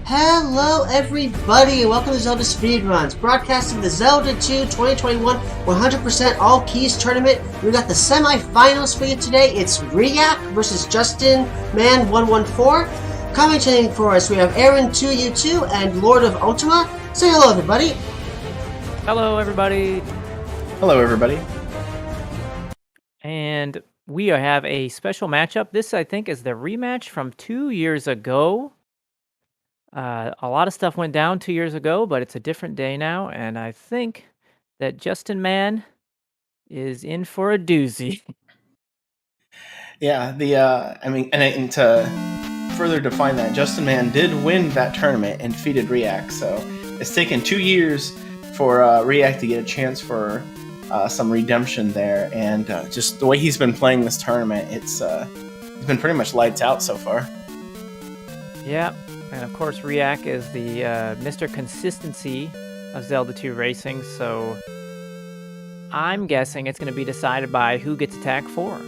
Hello everybody and welcome to Zelda Speedruns, broadcasting the Zelda II 2021 100% All Keys Tournament. We got the semifinals for you today. It's riiyak versus justinman114. Commentating for us, we have Aaron2U2 and Lord of Ultima. Say hello everybody. Hello everybody. Hello everybody. And we have a special matchup. This, I think, is the rematch from 2 years ago. A lot of stuff went down 2 years ago, but it's a different day now, and I think that Justin Man is in for a doozy. Yeah, and to further define that, Justin Man did win that tournament and defeated riiyak. So it's taken 2 years for riiyak to get a chance for some redemption there, and just the way he's been playing this tournament, it's been pretty much lights out so far. Yeah. And of course, riiyak is the Mr. Consistency of Zelda 2 racing, so I'm guessing it's going to be decided by who gets attack 4.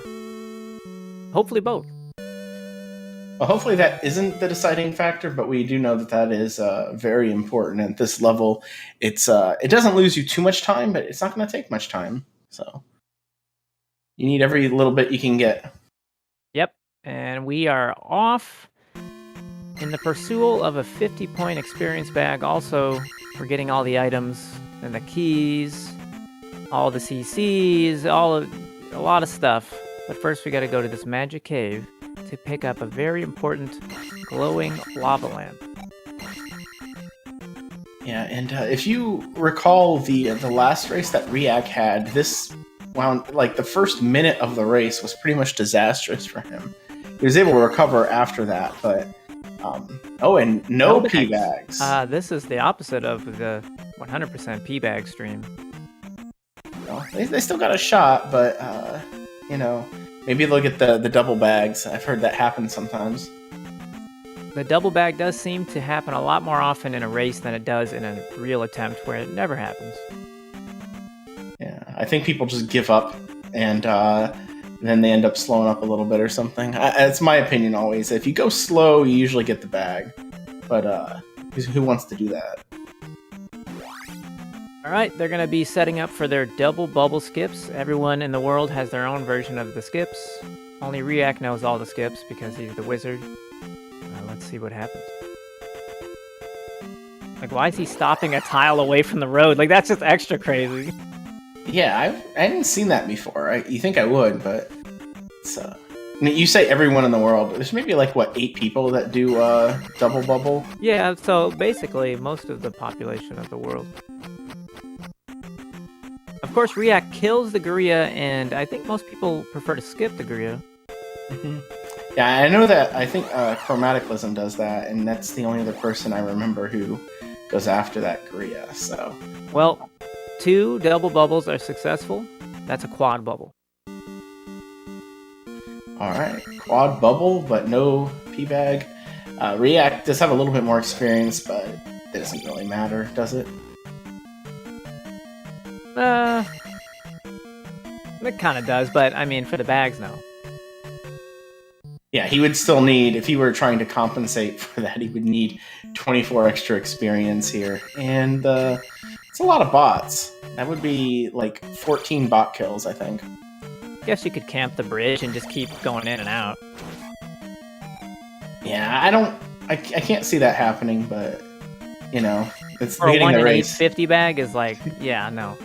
Hopefully both. Well, hopefully that isn't the deciding factor, but we do know that is very important at this level. It doesn't lose you too much time, but it's not going to take much time. So you need every little bit you can get. Yep, and we are off in the pursuit of a 50-point experience bag. Also, we're getting all the items and the keys, all the CCs, a lot of stuff. But first, we got to go to this magic cave to pick up a very important glowing lava lamp. Yeah, and if you recall the last race that riiyak had, this wound like the first minute of the race was pretty much disastrous for him. He was able to recover after that, but and no P bags. This is the opposite of the 100% P bag stream. Well, they still got a shot, but maybe they'll get the double bags. I've heard that happen sometimes. The double bag does seem to happen a lot more often in a race than it does in a real attempt, where it never happens. Yeah, I think people just give up, and then they end up slowing up a little bit or something. It's my opinion always. If you go slow, you usually get the bag. But who wants to do that? All right, they're going to be setting up for their double bubble skips. Everyone in the world has their own version of the skips. Only riiyak knows all the skips because he's the wizard. Let's see what happens. Like, why is he stopping a tile away from the road? Like, that's just extra crazy. Yeah, I hadn't seen that before. You think I would, but it's you say everyone in the world. There's maybe 8 people that do double bubble. Yeah, so basically most of the population of the world. Of course, riiyak kills the gorilla, and I think most people prefer to skip the gorilla. Mm-hmm. Yeah, I know that. I think Chromaticalism does that, and that's the only other person I remember who goes after that gorilla. So, well, 2 double bubbles are successful. That's a quad bubble. All right, quad bubble, but no P-bag. riiyak does have a little bit more experience, but it doesn't really matter, does it? It kind of does, but I mean, for the bags, no. Yeah, he would still need, if he were trying to compensate for that, he would need 24 extra experience here. And it's a lot of bots. That would be 14 bot kills, I think. I guess you could camp the bridge and just keep going in and out. Yeah, I can't see that happening, but, it's For a beginning 1 the in race. 850 bag is yeah, no.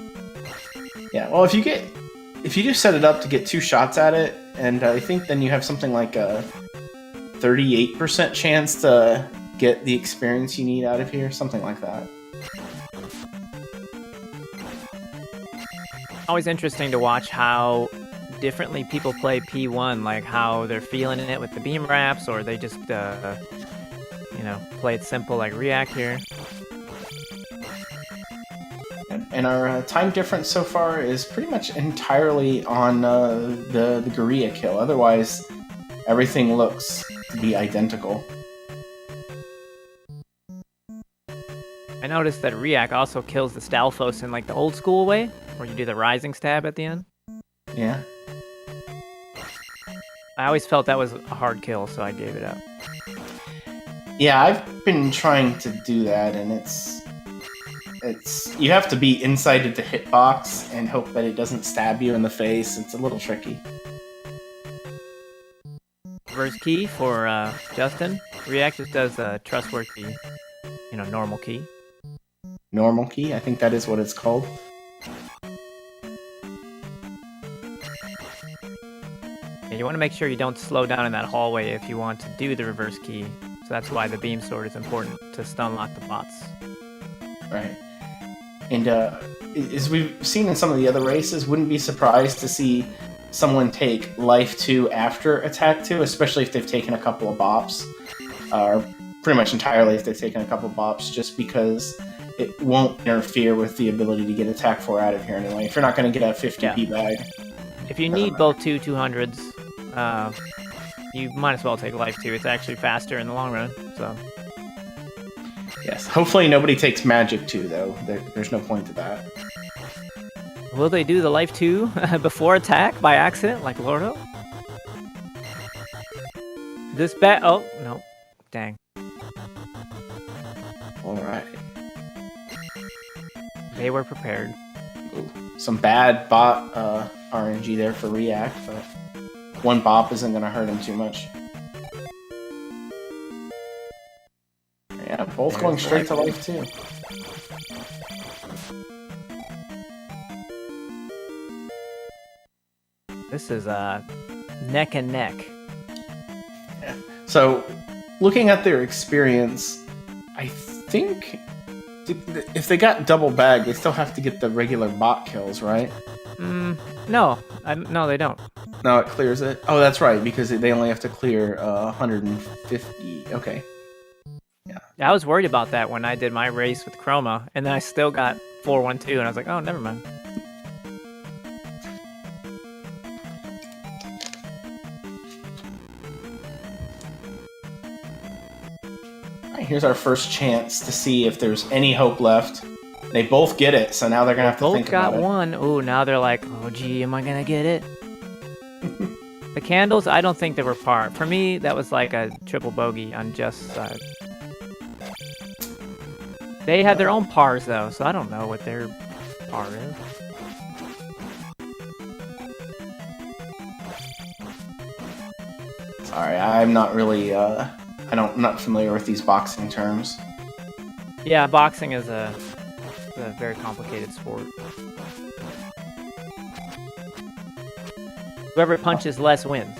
Yeah, well, if you just set it up to get 2 shots at it, and I think then you have something like a 38% chance to get the experience you need out of here, something like that. Always interesting to watch how differently people play P1, like how they're feeling it with the beam wraps, or they just, play it simple like riiyak here. And our time difference so far is pretty much entirely on the gorilla kill. Otherwise, everything looks to be identical. I noticed that riiyak also kills the Stalfos in the old school way, where you do the rising stab at the end. Yeah. I always felt that was a hard kill, so I gave it up. Yeah, I've been trying to do that, and it's you have to be inside of the hitbox and hope that it doesn't stab you in the face. It's a little tricky. Reverse key for Justin. Riiyak just does a trustworthy, normal key. Normal key, I think that is what it's called. Yeah, you want to make sure you don't slow down in that hallway if you want to do the reverse key. So that's why the beam sword is important to stun lock the bots. Right. And as we've seen in some of the other races, wouldn't be surprised to see someone take Life 2 after Attack 2, especially if they've taken a couple of bops. Or pretty much entirely if they've taken a couple of bops, just because it won't interfere with the ability to get Attack 4 out of here anyway. If you're not going to get a 50p bag. If you need both 200s, you might as well take Life 2. It's actually faster in the long run, so... Yes, hopefully nobody takes Magic 2, though. There's no point to that. Will they do the Life 2 before Attack by accident, like Lordo? This bet... Oh, no. Dang. Alright. They were prepared. Ooh, some bad bot RNG there for riiyak, but one bop isn't going to hurt him too much. Yeah, both going straight to Life 2. This is neck and neck. Yeah. So, looking at their experience, I think if they got double bag, they still have to get the regular bot kills, right? No, no, they don't. No, it clears it. Oh, that's right, because they only have to clear 150. Okay. Yeah. I was worried about that when I did my race with Chroma, and then I still got 412, and I was like, oh, never mind. Alright, here's our first chance to see if there's any hope left. They both get it, so now they're gonna have to think about it. Both got one. Ooh, now they're like, oh, gee, am I gonna get it? The candles, I don't think they were par. For me, that was like a triple bogey on Just's side. They had their own pars, though, so I don't know what their par is. Sorry, I'm not really, I'm not familiar with these boxing terms. Yeah, boxing is a very complicated sport. Whoever punches less wins.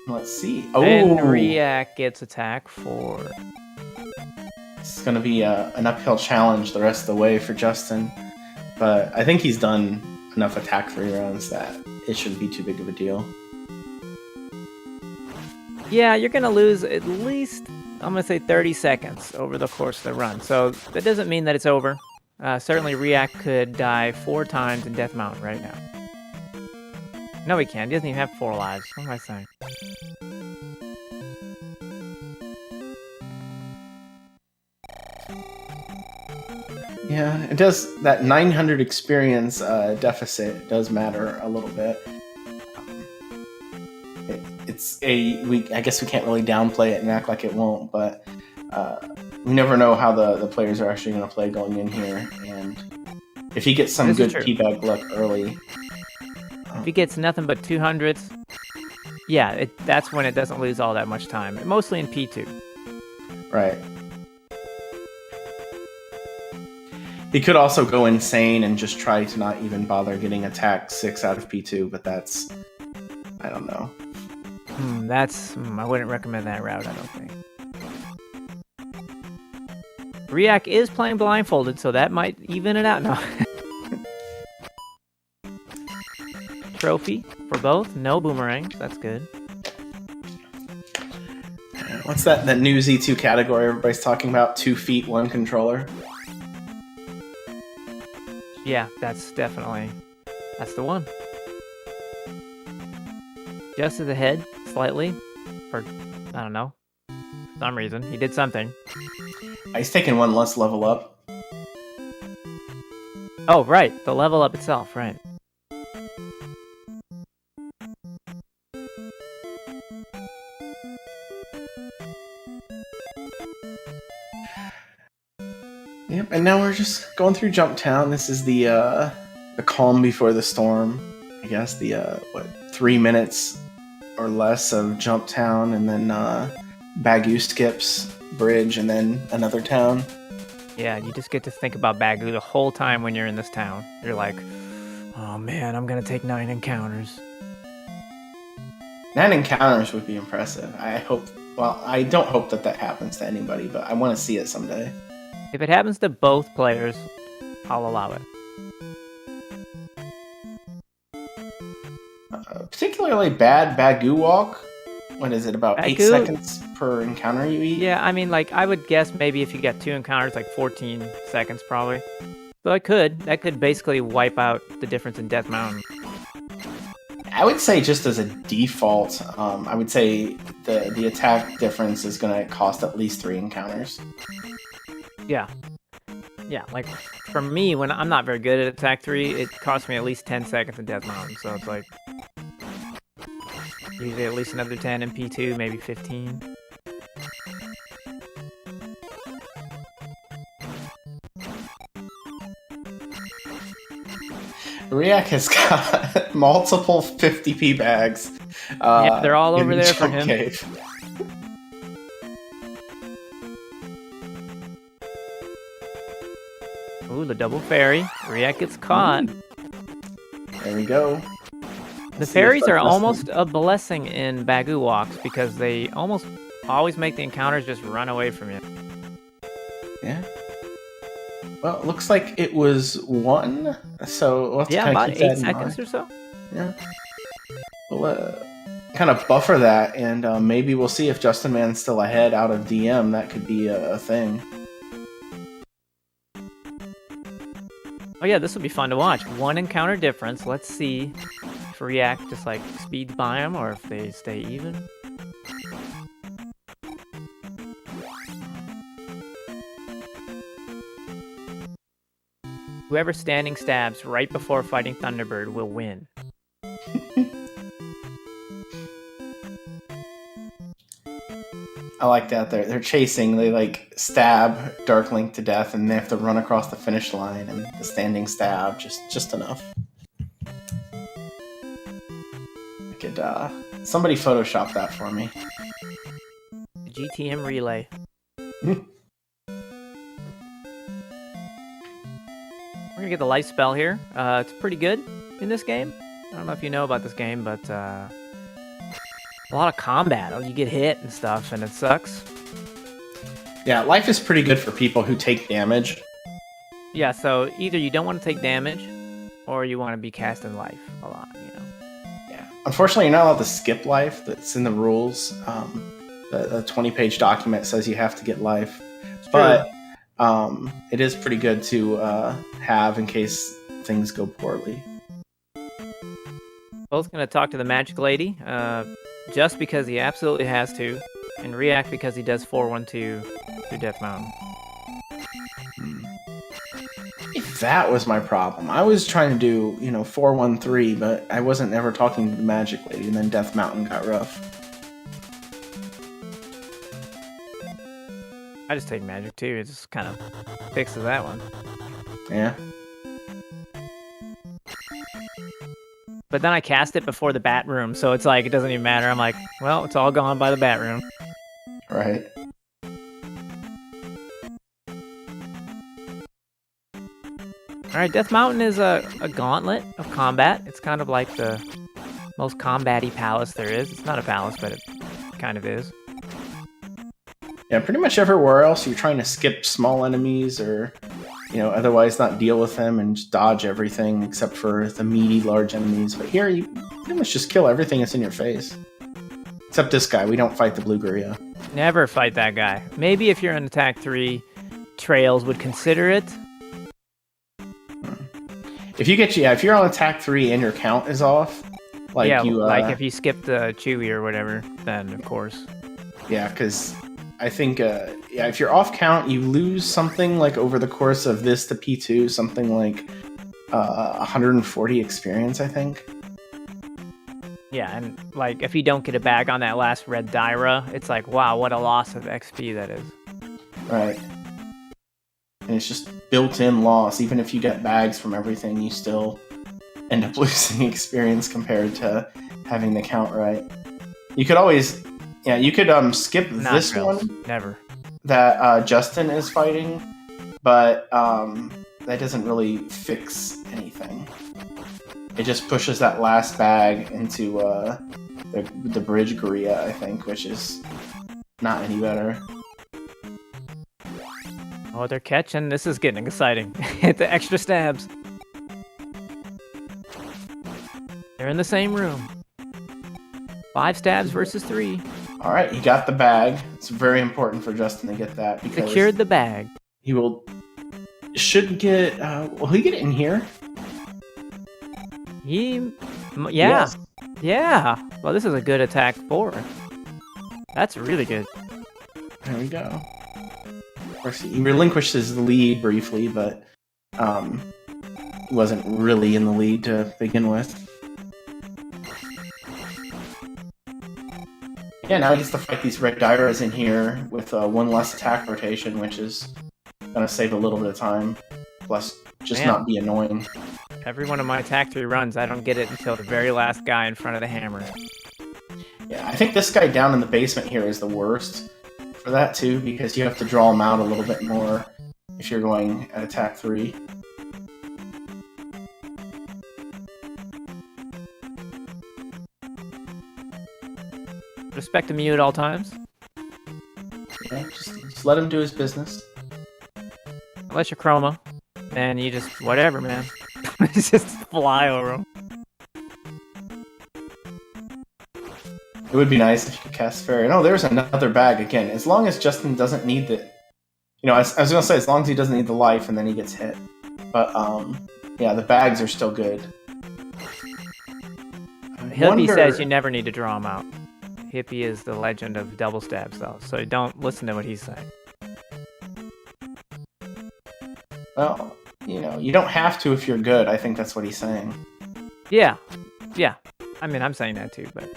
Let's see. Then riiyak gets Attack 4. It's going to be an uphill challenge the rest of the way for Justin, but I think he's done enough Attack 3 rounds that it shouldn't be too big of a deal. Yeah, you're going to lose at least, I'm going to say 30 seconds over the course of the run, so that doesn't mean that it's over. Certainly riiyak could die 4 times in Death Mountain right now. No, he can't. He doesn't even have 4 lives. What am I saying? Yeah, it does. That 900 experience deficit does matter a little bit. I guess we can't really downplay it and act like it won't, but we never know how the players are actually going to play going in here, and if he gets some good teabag luck early. If he gets nothing but 200s, yeah, that's when it doesn't lose all that much time. Mostly in P2. Right. He could also go insane and just try to not even bother getting Attack 6 out of P2, but that's... I don't know. I wouldn't recommend that route, I don't think. riiyak is playing blindfolded, so that might even it out. No. Trophy for both. No boomerangs. That's good. What's that new Z2 category everybody's talking about? 2 feet, 1 controller? Yeah, that's the one. Just as ahead, slightly. For, I don't know. Some reason. He did something. He's taking 1 less level up. Oh, right. The level up itself, right. Yep, and now we're just going through Jump Town. This is the calm before the storm. I guess the 3 minutes or less of Jump Town, and then Bagu skips bridge, and then another town. Yeah, you just get to think about Bagu the whole time when you're in this town. You're like, oh man, I'm gonna take 9 encounters. 9 encounters would be impressive. I hope. Well, I don't hope that happens to anybody, but I want to see it someday. If it happens to both players, I'll allow it. Particularly bad Bagu walk. What is it, about 8 Bagu? seconds per encounter you eat? Yeah, I mean, like, I would guess maybe if you get 2 encounters, like 14 seconds probably. So that could basically wipe out the difference in Death Mountain. I would say just as a default, I would say the attack difference is going to cost at least 3 encounters. Yeah. Yeah, like, for me, when I'm not very good at Attack 3, it costs me at least 10 seconds in Death Mountain, so it's like... usually at least another 10 in P2, maybe 15. riiyak has got multiple 50p bags. Yeah, they're all over in the there for jump him. cave. Ooh, the double fairy. riiyak gets caught. There we go. The See if fairies that's are listening. almost a blessing in Bagu walks because they almost always make the encounters just run away from you. Yeah. Well, it looks like it was 1, so we'll have to Yeah, kinda about keep that 8 in seconds mind. or so. Yeah. We'll kind of buffer that, and maybe we'll see if Justin Man's still ahead out of DM. That could be a thing. Oh yeah, this will be fun to watch. 1 encounter difference. Let's see if riiyak just like speeds by them or if they stay even. Whoever standing stabs right before fighting Thunderbird will win. I like that. They're chasing. They like stab Dark Link to death, and they have to run across the finish line. And the standing stab just enough. I could somebody Photoshop that for me. The GTM relay. We're gonna get the life spell here. It's pretty good in this game. I don't know if you know about this game, but a lot of combat. You get hit and stuff, and it sucks. Yeah, life is pretty good for people who take damage. Yeah, so either you don't want to take damage, or you want to be casting life a lot, you know. Yeah. Unfortunately, you're not allowed to skip life. That's in the rules. The 20-page document says you have to get life. But it is pretty good to have in case things go poorly. Both gonna talk to the magic lady, just because he absolutely has to, and riiyak because he does 412 through Death Mountain. That was my problem. I was trying to do, 413, but I wasn't ever talking to the magic lady, and then Death Mountain got rough. I just take magic too. It just kind of fixes that one. Yeah. But then I cast it before the bat room, so it's like it doesn't even matter. I'm like, well, it's all gone by the bat room. Right. All right, Death Mountain is a gauntlet of combat. It's kind of like the most combat-y palace there is. It's not a palace, but it kind of is. Yeah, pretty much everywhere else you're trying to skip small enemies or, otherwise not deal with them and just dodge everything except for the meaty large enemies. But here you pretty much just kill everything that's in your face. Except this guy. We don't fight the blue gorilla. Never fight that guy. Maybe if you're in Attack 3, Trails would consider it. If you're on attack 3 and your count is off, like like if you skip the Chewy or whatever, then of course. Yeah, because I think if you're off count, you lose something like over the course of this to P2, something like 140 experience, I think. Yeah, and like if you don't get a bag on that last red Dyra, it's like, wow, what a loss of XP that is. Right. And it's just built-in loss. Even if you get bags from everything, you still end up losing experience compared to having the count right. You could always, you could skip Not this drills. one Never. that Justin is fighting, but that doesn't really fix anything. It just pushes that last bag into the bridge riiyak, I think, which is not any better. Oh, they're catching. This is getting exciting. The extra stabs. They're in the same room. 5 stabs versus 3. All right, he got the bag. It's very important for Justin to get that because Secured the bag. he should get. Will he get in here? Yeah. Yes. Yeah. Well, this is a good attack 4. That's really good. There we go. Of course, he relinquished his lead briefly, but he wasn't really in the lead to begin with. Yeah, now he gets to fight these red Dairas in here with one less attack rotation, which is going to save a little bit of time. Plus, just Man. not be annoying. Every one of my attack 3 runs, I don't get it until the very last guy in front of the hammer. Yeah, I think this guy down in the basement here is the worst for that too, because you have to draw him out a little bit more if you're going at attack 3. Respect him at all times. Yeah, just let him do his business. Unless you're Chroma. And you just, whatever, man. Just fly over him. It would be nice if you could cast Fairy. No, there's another bag again. As long as Justin doesn't need the... I was going to say, as long as he doesn't need the life and then he gets hit. But, yeah, the bags are still good. Hippie says you never need to draw him out. Hippie is the legend of double stabs, though, so don't listen to what he's saying. Well, you don't have to if you're good. I think that's what he's saying. Yeah. I mean, I'm saying that too, but...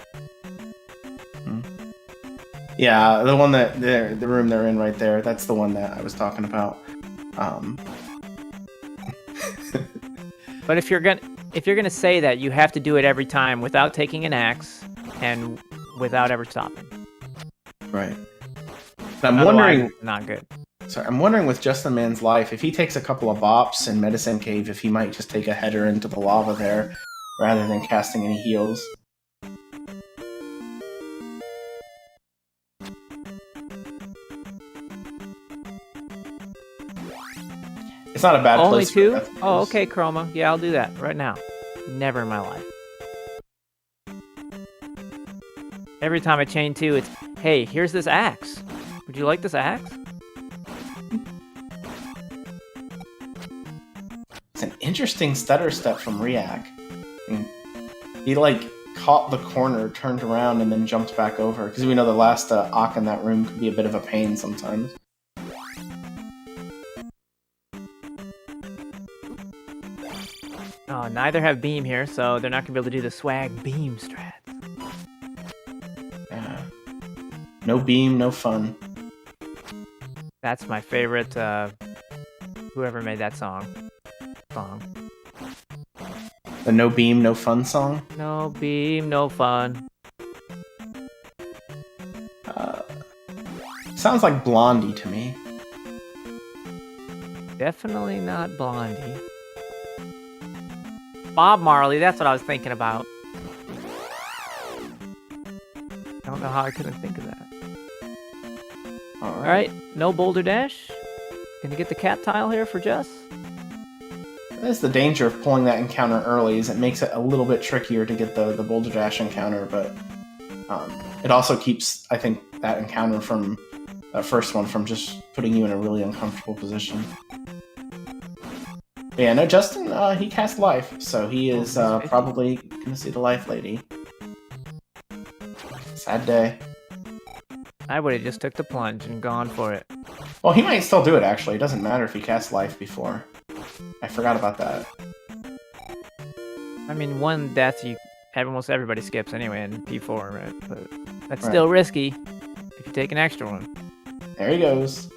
Yeah, the one that the room they're in right there, that's the one that I was talking about. But if you're gonna say that, you have to do it every time without taking an axe and without ever stopping. Right. I'm Otherwise, wondering. it's not good. Sorry, I'm wondering with Justin Man's life, if he takes a couple of bops in Medicine Cave, if he might just take a header into the lava there, rather than casting any heals. It's not a bad Only place. 2? For Oh, okay, Chroma. Yeah, I'll do that right now. Never in my life. Every time I chain 2, it's, hey, here's this axe. Would you like this axe? It's an interesting stutter step from riiyak. And he caught the corner, turned around, and then jumped back over. Because we know the last Ock in that room can be a bit of a pain sometimes. Oh, neither have beam here, so they're not gonna be able to do the swag beam strat. Yeah. No beam, no fun. That's my favorite, whoever made that song. The no beam, no fun song? No beam, no fun. Sounds like Blondie to me. Definitely not Blondie. Bob Marley, that's what I was thinking about. I don't know how I couldn't think of that. Alright, no boulder dash. Gonna get the cat tile here for Jess. That's the danger of pulling that encounter early, is it makes it a little bit trickier to get the Boulder Dash encounter, but it also keeps, I think, that encounter from that first one from just putting you in a really uncomfortable position. But yeah, no, Justin, he cast life, so he is probably gonna see the life lady. Sad day. I would have just took the plunge and gone for it. Well, he might still do it, actually. It doesn't matter if he casts life before. I forgot about that. I mean, one death almost everybody skips anyway in P4, right? But that's still risky if you take an extra one. There he goes.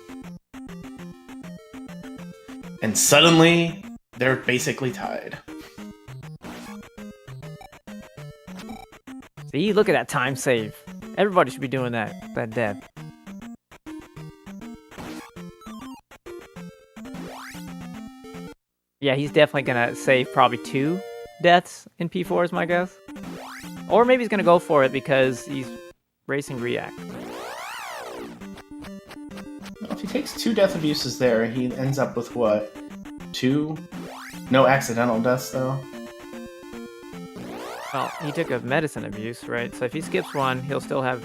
And suddenly, they're basically tied. See, look at that time save. Everybody should be doing that. That death. Yeah, he's definitely gonna save probably 2 deaths in P4 is my guess. Or maybe he's gonna go for it because he's racing riiyak. Well, if he takes 2 death abuses there, he ends up with what? 2? No accidental deaths, though. Well, he took a medicine abuse, right? So if he skips 1, he'll still have...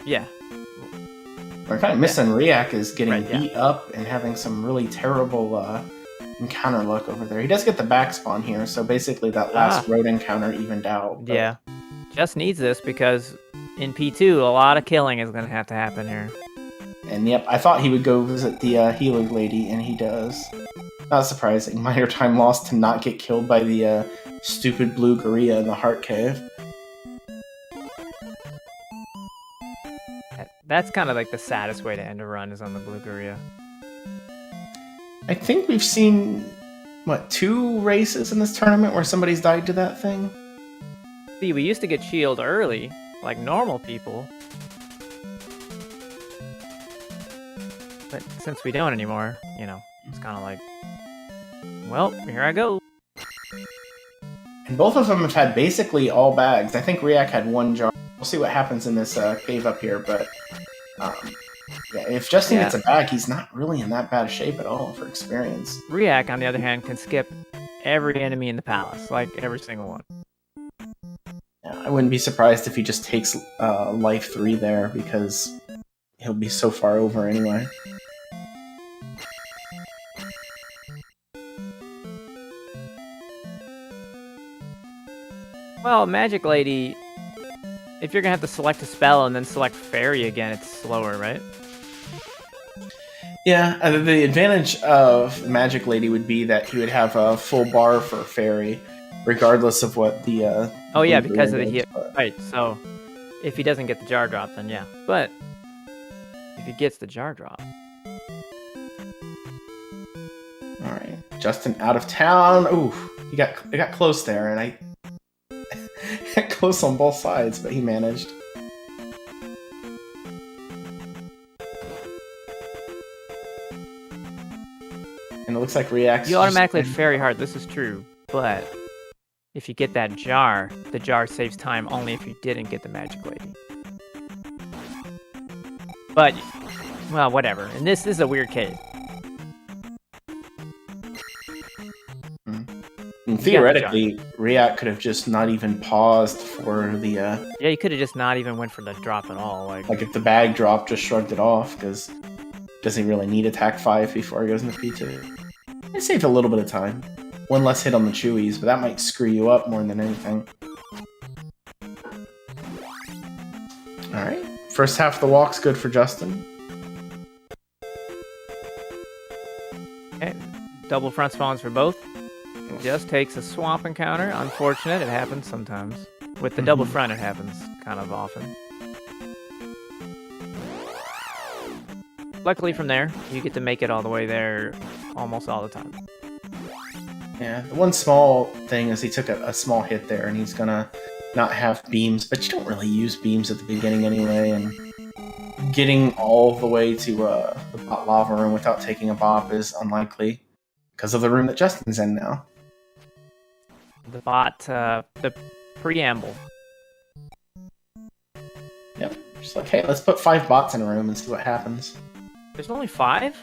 Yeah. We're kind of missing riiyak is getting Right, yeah. beat up and having some really terrible encounter luck over there. He does get the back spawn here, so basically that last road encounter evened out. But... Yeah. Just needs this because in P2, a lot of killing is going to have to happen here. And yep, I thought he would go visit the healer lady, and he does. Not surprising. Minor time lost to not get killed by the stupid blue gorilla in the heart cave. That's kind of like the saddest way to end a run is on the blue gorilla. I think we've seen, what, 2 races in this tournament where somebody's died to that thing? See, we used to get shield early, like normal people. But since we don't anymore, you know, it's kind of like, well, here I go. And both of them have had basically all bags. I think riiyak had 1 jar. We'll see what happens in this cave up here, but yeah, if Justin gets a bag, he's not really in that bad shape at all for experience. riiyak, on the other hand, can skip every enemy in the palace, like every single one. Yeah, I wouldn't be surprised if he just takes life 3 there, because he'll be so far over anyway. Well, Magic Lady, if you're gonna have to select a spell and then select Fairy again, it's slower, right? Yeah, the advantage of Magic Lady would be that he would have a full bar for Fairy, regardless of what the... oh yeah, because of the hit. Right, so if he doesn't get the jar drop, then yeah. But if he gets the jar drop... Alright, Justin out of town. Ooh, it got close there, and I got close on both sides, but he managed. And it looks like riiyak. You automatically hit Fairy hard, this is true, but if you get that jar, the jar saves time only if you didn't get the Magic Lady. But, well, whatever. And this is a weird case. And theoretically, riiyak could have just not even paused for the... Yeah, you could have just not even went for the drop at all. Like if the bag dropped, just shrugged it off, because doesn't really need attack 5 before he goes into P2. It saved a little bit of time. 1 less hit on the chewies, but that might screw you up more than anything. Alright, first half of the walk's good for Justin. Okay, double front spawns for both. Just takes a swamp encounter. Unfortunate, it happens sometimes. With the double front, it happens kind of often. Luckily from there, you get to make it all the way there almost all the time. Yeah, the one small thing is he took a small hit there, and he's gonna not have beams, but you don't really use beams at the beginning anyway, and getting all the way to the bot lava room without taking a bop is unlikely, because of the room that Justin's in now. The bot, the preamble. Yep, just like, hey, let's put 5 bots in a room and see what happens. There's only 5?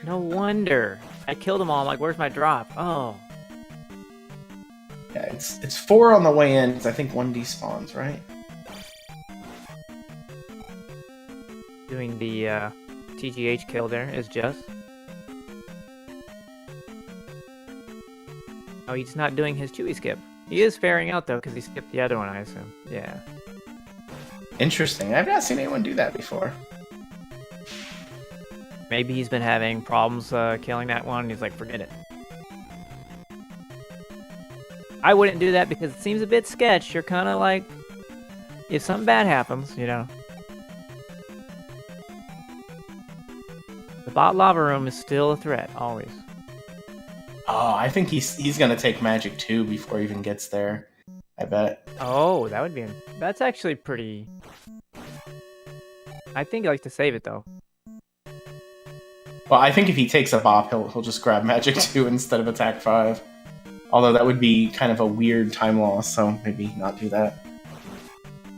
No wonder. I killed them all. I'm like, where's my drop? Oh. Yeah, it's 4 on the way in, because I think 1 despawns, right? Doing the TGH kill there is just. Oh, he's not doing his Chewy skip. He is fairing out, though, because he skipped the other one, I assume. Yeah. Interesting. I've not seen anyone do that before. Maybe he's been having problems killing that one, and he's like, forget it. I wouldn't do that because it seems a bit sketch. You're kind of like, if something bad happens, you know. The bot lava room is still a threat, always. Oh, I think he's gonna take Magic 2 before he even gets there. I bet. Oh, that would be... That's actually pretty... I think he likes to save it, though. Well, I think if he takes a bop, he'll just grab Magic 2 instead of Attack 5. Although that would be kind of a weird time loss, so maybe not do that.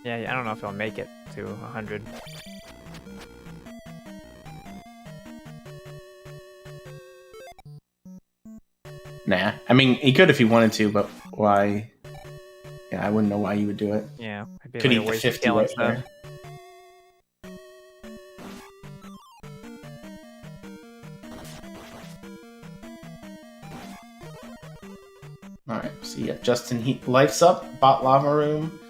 Yeah, I don't know if he'll make it to 100. Nah. I mean, he could if he wanted to, but why? Yeah, I wouldn't know why you would do it. Yeah. I'd be Could like eat a the waste of 50 skill and right stuff. there. Alright, so yeah, Justin he lights up Bot Lava Room.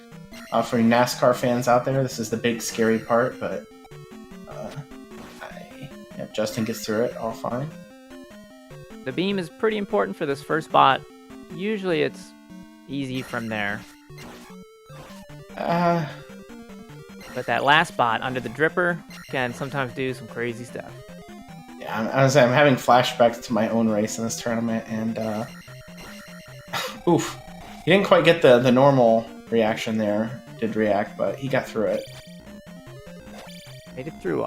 For NASCAR fans out there, this is the big scary part, but yeah, Justin gets through it all fine. The beam is pretty important for this first bot. Usually it's easy from there. But that last bot under the dripper can sometimes do some crazy stuff. Yeah, I'm having flashbacks to my own race in this tournament, and oof, he didn't quite get the normal reaction there. Did react, but he got through it. Made it through.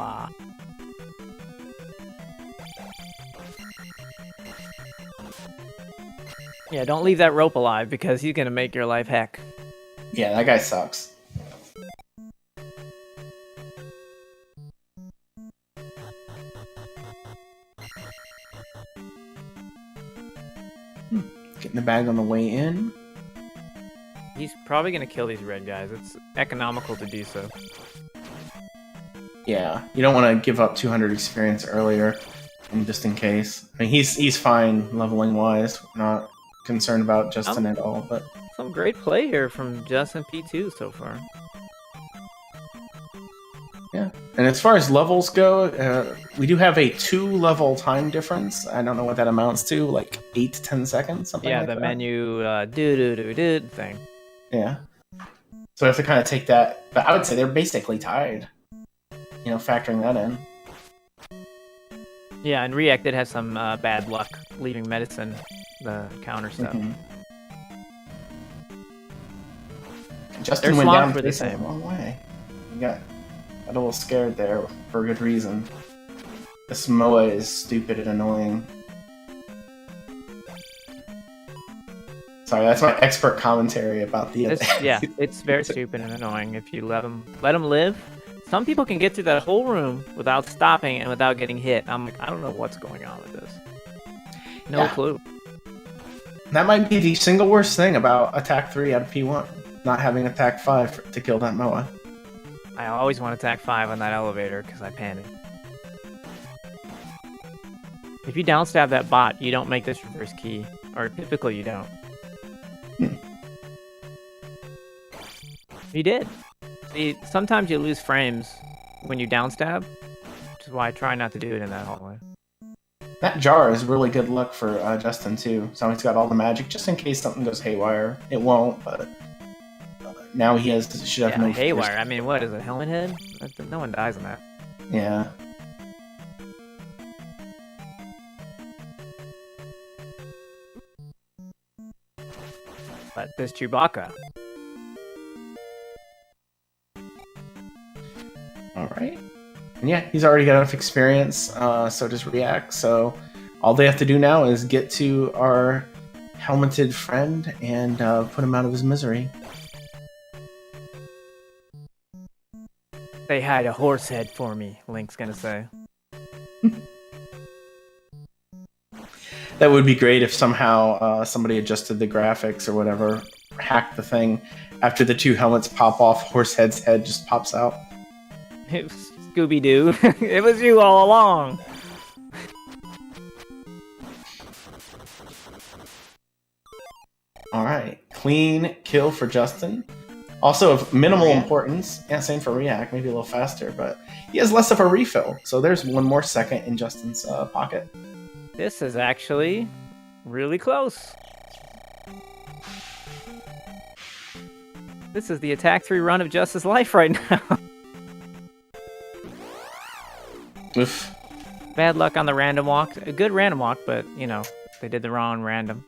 Yeah, don't leave that rope alive because he's gonna make your life heck. Yeah, that guy sucks. Getting the bag on the way in. He's probably gonna kill these red guys. It's economical to do so. Yeah, you don't want to give up 200 experience earlier, just in case. I mean, he's fine leveling wise. Not concerned about Justin at all, but Some great play here from Justin P2 so far. yeah. And as far as levels go, we do have a 2-level time difference. I don't know what that amounts to, like 8 to 10 seconds, something Yeah, like the that. menu do thing. Yeah. So I have to kind of take that, but I would say they're basically tied. You know, factoring that in. Yeah, and riiyak did have some bad luck leaving medicine, the counter stuff. Mm-hmm. Justin Their went swamps down were the facing same. the wrong way. He got a little scared there for a good reason. This Moa is stupid and annoying. Sorry, that's my expert commentary about the. Yeah, it's very stupid and annoying if you let them live. Some people can get through that whole room without stopping and without getting hit. I'm like, I don't know what's going on with this. No clue. That might be the single worst thing about Attack 3 out of P1. Not having Attack 5 to kill that Moa. I always want Attack 5 on that elevator because I panic. If you downstab that bot, you don't make this reverse key. Or typically you don't. You did. See, sometimes you lose frames when you downstab, which is why I try not to do it in that hallway. That jar is really good luck for Justin too. So he's got all the magic just in case something goes haywire. It won't, but now he should have no haywire. fears. I mean, what is it? Helmet head? No one dies in that. Yeah. But this Chewbacca. All right. And yeah, he's already got enough experience, so does riiyak. So all they have to do now is get to our helmeted friend and put him out of his misery. They hide a horse head for me, Link's gonna say. That would be great if somehow somebody adjusted the graphics or whatever, hacked the thing. After the 2 helmets pop off, Horsehead's head just pops out. It was Scooby-Doo. It was you all along. Alright, clean kill for Justin. Also of minimal Yeah. importance. Yeah, same for riiyak, maybe a little faster, but he has less of a refill. So there's 1 more second in Justin's pocket. This is actually really close. This is the Attack 3 run of Justice's life right now. Oof. Bad luck on the random walk. A good random walk, but, you know, They did the wrong random.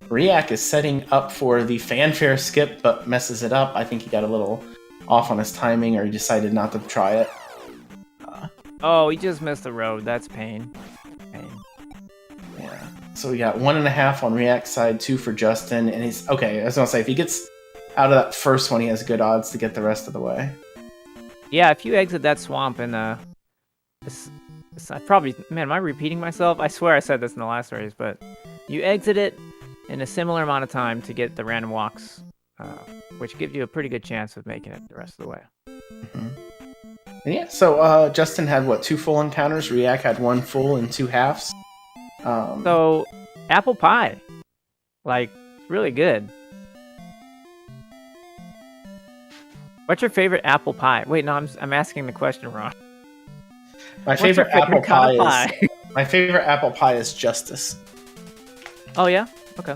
riiyak is setting up for the fanfare skip, but messes it up. I think he got a little off on his timing, or he decided not to try it. Oh, he just missed the road. That's pain. Yeah. So we got 1.5 on riiyak's side, 2 for Justin, and he's okay. I was gonna say, if he gets out of that first one, he has good odds to get the rest of the way. Yeah, if you exit that swamp and I probably, man, am I repeating myself? I swear I said this in the last race, but you exit it in a similar amount of time to get the random walks, which gives you a pretty good chance of making it the rest of the way. Mm-hmm. And yeah, so Justin had what, 2 full encounters? riiyak had 1 full and 2 halves. So apple pie, like, really good. What's your favorite apple pie? Wait, no, I'm asking the question wrong. My favorite apple pie is my favorite apple pie is Justice. Oh yeah, okay.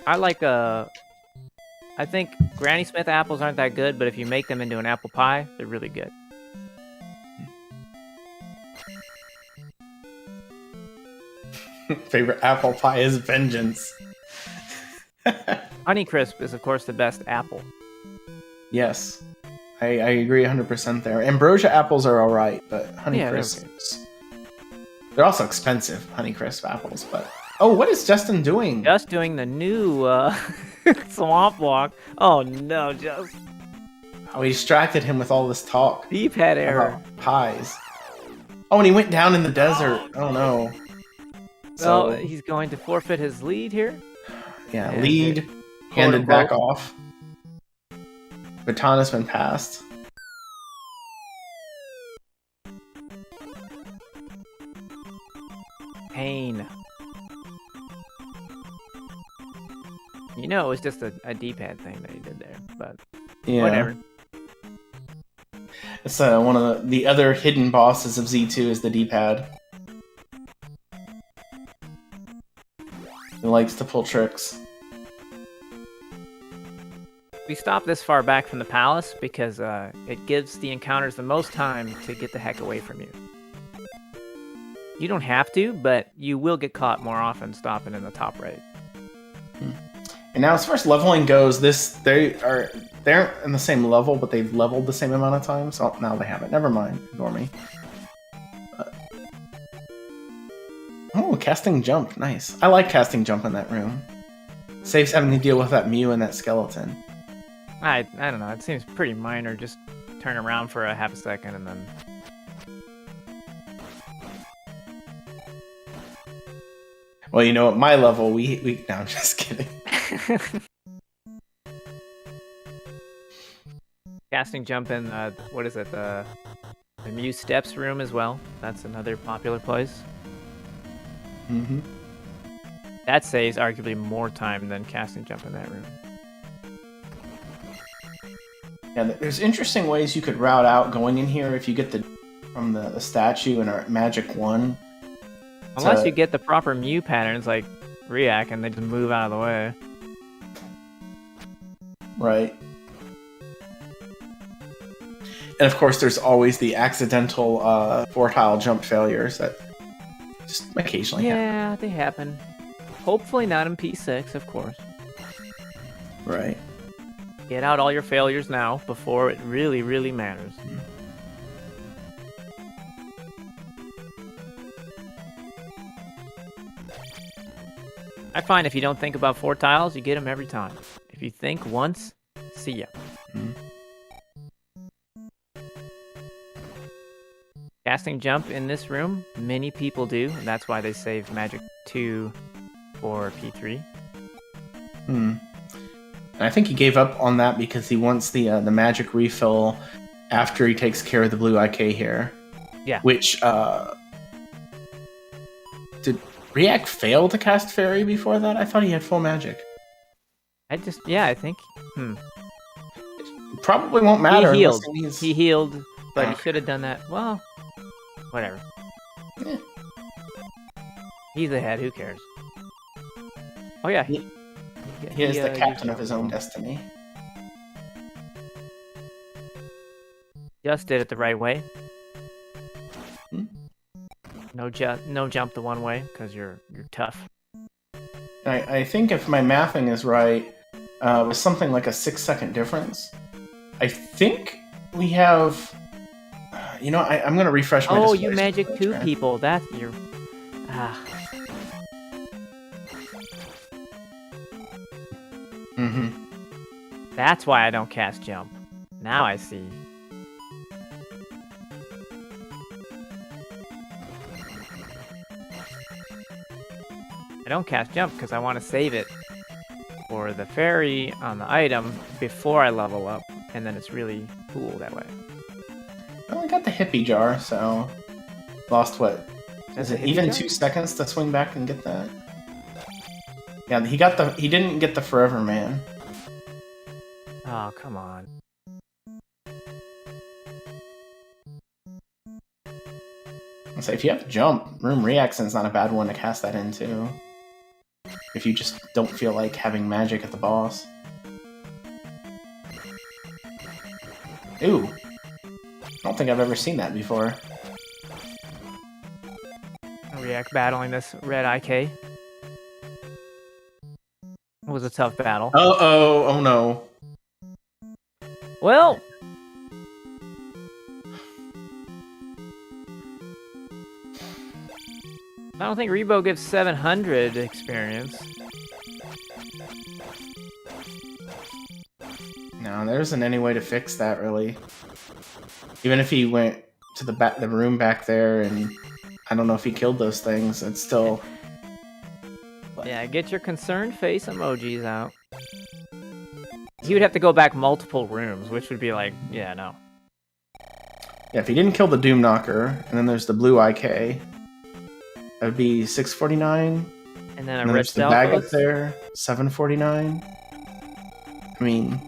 I like I think Granny Smith apples aren't that good, but if you make them into an apple pie, they're really good. Favorite apple pie is Vengeance. Honeycrisp is of course the best apple. Yes, I agree 100% there. Ambrosia apples are alright, but Honeycrisps... They're also expensive, Honeycrisp apples, but... Oh, what is Justin doing? Just doing the new swamp walk. Oh no, Just. Oh, he distracted him with all this talk. D-pad error. Pies. Oh, and he went down in the desert. Oh no. So he's going to forfeit his lead here. Yeah, lead handed back off. Baton has been passed. Pain. You know, it was just a D-pad thing that he did there, but whatever. It's one of the other hidden bosses of Z2 is the D-pad. He likes to pull tricks. We stopped this far back from the palace because it gives the encounters the most time to get the heck away from you. You don't have to, but you will get caught more often stopping in the top right. And now, as far as leveling goes, they're in the same level, but they've leveled the same amount of time. So now they haven't. Never mind. Ignore me. Oh, casting jump. Nice. I like casting jump in that room. Saves having to deal with that Mew and that skeleton. I don't know. It seems pretty minor. Just turn around for a half a second and then... Well, you know, at my level, we... No, I'm just kidding. Casting jump in, what is it? The Mew Steps room as well. That's another popular place. Mm-hmm. That saves arguably more time than casting jump in that room. Yeah, there's interesting ways you could route out going in here if you get from the statue and are Magic 1. Unless you get the proper Mew patterns like riiyak and they just move out of the way. Right. And of course there's always the accidental 4-tile jump failures that just occasionally happen. Yeah, they happen. Hopefully not in P6, of course. Right. Get out all your failures now before it really, really matters. I find if you don't think about 4 tiles, you get them every time. If you think once, see ya. Casting jump in this room, many people do, and that's why they save Magic 2 for P3. I think he gave up on that because he wants the magic refill after he takes care of the blue IK here. Yeah. Which, did riiyak fail to cast Fairy before that? I thought he had full magic. I think. It probably won't matter. He healed. Unless He healed, but he should have done that. Well, whatever. Yeah. He's ahead, who cares? Oh yeah. He is the captain of his own destiny. Just did it the right way. No jump the one way because you're tough. I think if my mathing is right, with something like a 6-second difference, I think we have. I'm going to refresh my. Oh, display you Magic 2 try. people. That's your. Mm-hmm. That's why I don't cast jump. Now I see. I don't cast jump because I want to save it for the fairy on the item before I level up, and then it's really cool that way. Well, I got the hippie jar, so lost what? Is it even 2 seconds to swing back and get that? Yeah, he didn't get the Forever Man. Oh, come on. So if you have jump, Room Reaction's not a bad one to cast that into. If you just don't feel like having magic at the boss. Ooh. I don't think I've ever seen that before. Riiyak battling this red IK. It was a tough battle. Oh no. Well, I don't think Rebo gives 700 experience. No, there isn't any way to fix that, really. Even if he went to the room back there, and I don't know if he killed those things, it's still... Yeah, get your concerned face emojis out. He would have to go back multiple rooms, which would be like, yeah, no. Yeah, if he didn't kill the Doom Knocker, and then there's the blue IK, that would be 649. And then and red there's the bag up Stalfos. there, 749. I mean,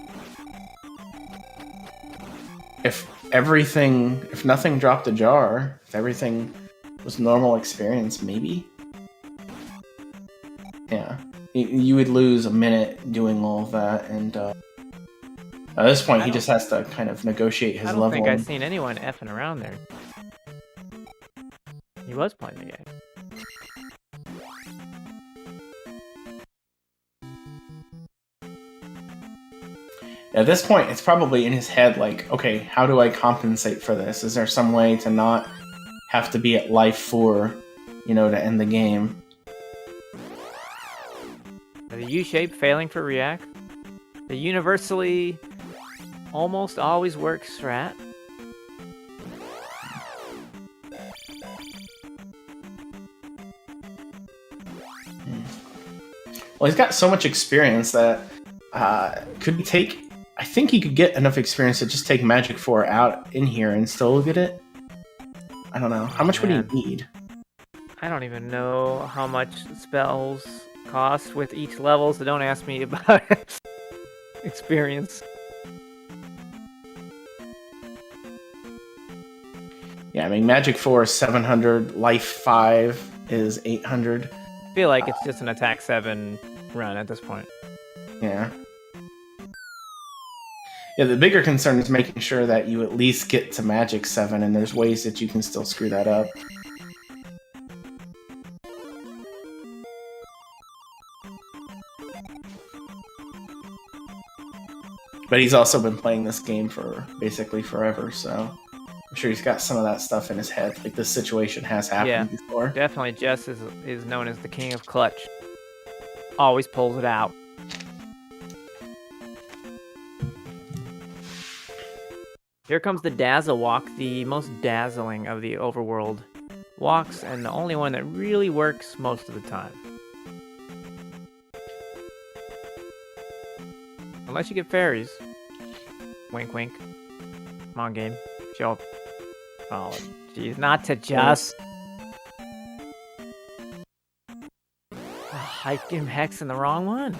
if nothing dropped a jar, if everything was normal experience, maybe. Yeah, you would lose a minute doing all of that, and at this point, he just has to kind of negotiate his level. I don't think I've seen anyone effing around there. He was playing the game. At this point, it's probably in his head, like, okay, how do I compensate for this? Is there some way to not have to be at life 4, to end the game? The U-shape failing for Riiyak. The universally almost always works strat. Well, he's got so much experience that I think he could get enough experience to just take Magic 4 out in here and still get it. I don't know. How much would he need? I don't even know how much spells cost with each level, so don't ask me about experience. Yeah, I mean, Magic 4 is 700, Life 5 is 800. I feel like it's just an Attack 7 run at this point. Yeah. Yeah, the bigger concern is making sure that you at least get to Magic 7, and there's ways that you can still screw that up. But he's also been playing this game for basically forever, so I'm sure he's got some of that stuff in his head. Like, this situation has happened before. Definitely Jess is known as the king of clutch. Always pulls it out. Here comes the Dazzle Walk, the most dazzling of the overworld walks, and the only one that really works most of the time. Unless you get fairies. Wink, wink. Come on, game. Show up. Oh, jeez. Not to just... I am hexing the wrong one.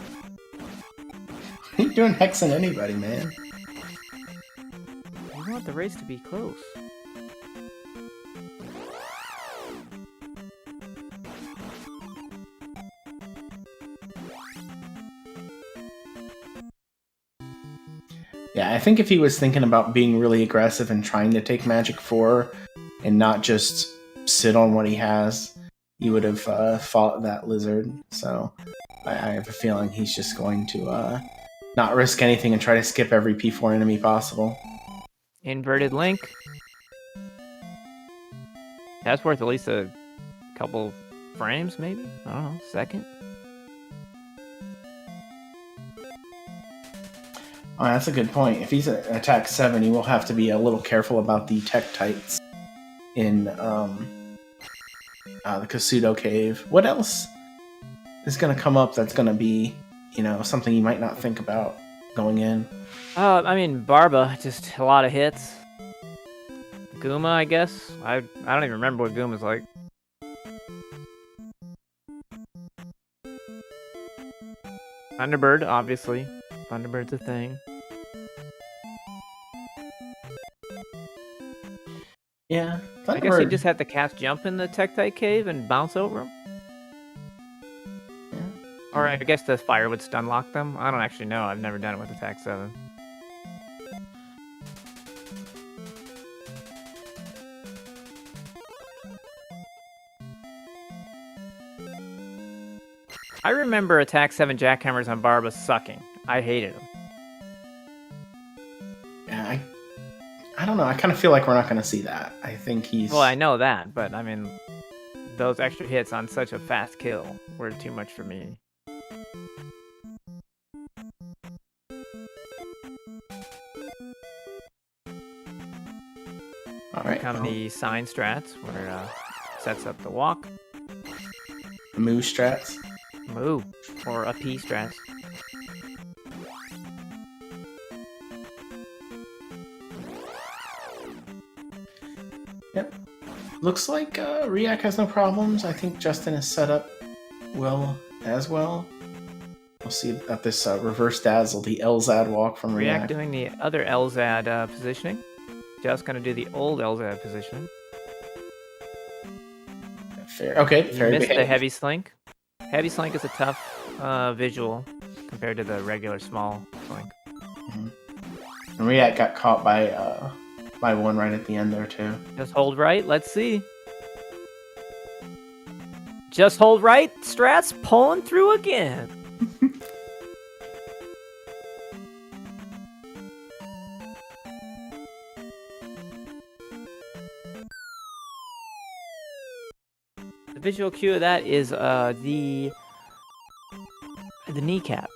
You're doing hexing anybody, man. I want the race to be close. Yeah, I think if he was thinking about being really aggressive and trying to take Magic 4 and not just sit on what he has, he would have fought that lizard. So I have a feeling he's just going to not risk anything and try to skip every P4 enemy possible. Inverted Link. That's worth at least a couple frames, maybe? I don't know, second? Oh, that's a good point. If he's at attack 7, he will have to be a little careful about the Tektites in the Kasudo Cave. What else is going to come up that's going to be, something you might not think about going in? I mean, Barba, just a lot of hits. Guma, I guess? I don't even remember what Guma's like. Thunderbird, obviously. Thunderbird's a thing. Yeah, Thunderbird. I guess you just have to cast Jump in the Tektite Cave and bounce over them? Yeah. Or I guess the fire would stun lock them? I don't actually know. I've never done it with attack 7. I remember attack 7 jackhammers on Barba sucking. I hated them. Yeah, I don't know. I kind of feel like we're not going to see that. I think he's... Well, I know that, but I mean, those extra hits on such a fast kill were too much for me. All right. Come the sign strats, where it sets up the walk. Moo strats. Moo, or a P strats. Yep. Looks like riiyak has no problems. I think Justin is set up well as well. We'll see about this reverse dazzle, the Elzad walk from riiyak. riiyak doing the other Elzad positioning. Just gonna do the old Elzad positioning. Fair. Okay, fair. Missed the heavy slink. Heavy slink is a tough visual compared to the regular small slink. Mm-hmm. And riiyak got caught by one right at the end there too. Just hold right. Let's see. Just hold right. Strats pulling through again. The visual cue of that is the kneecap.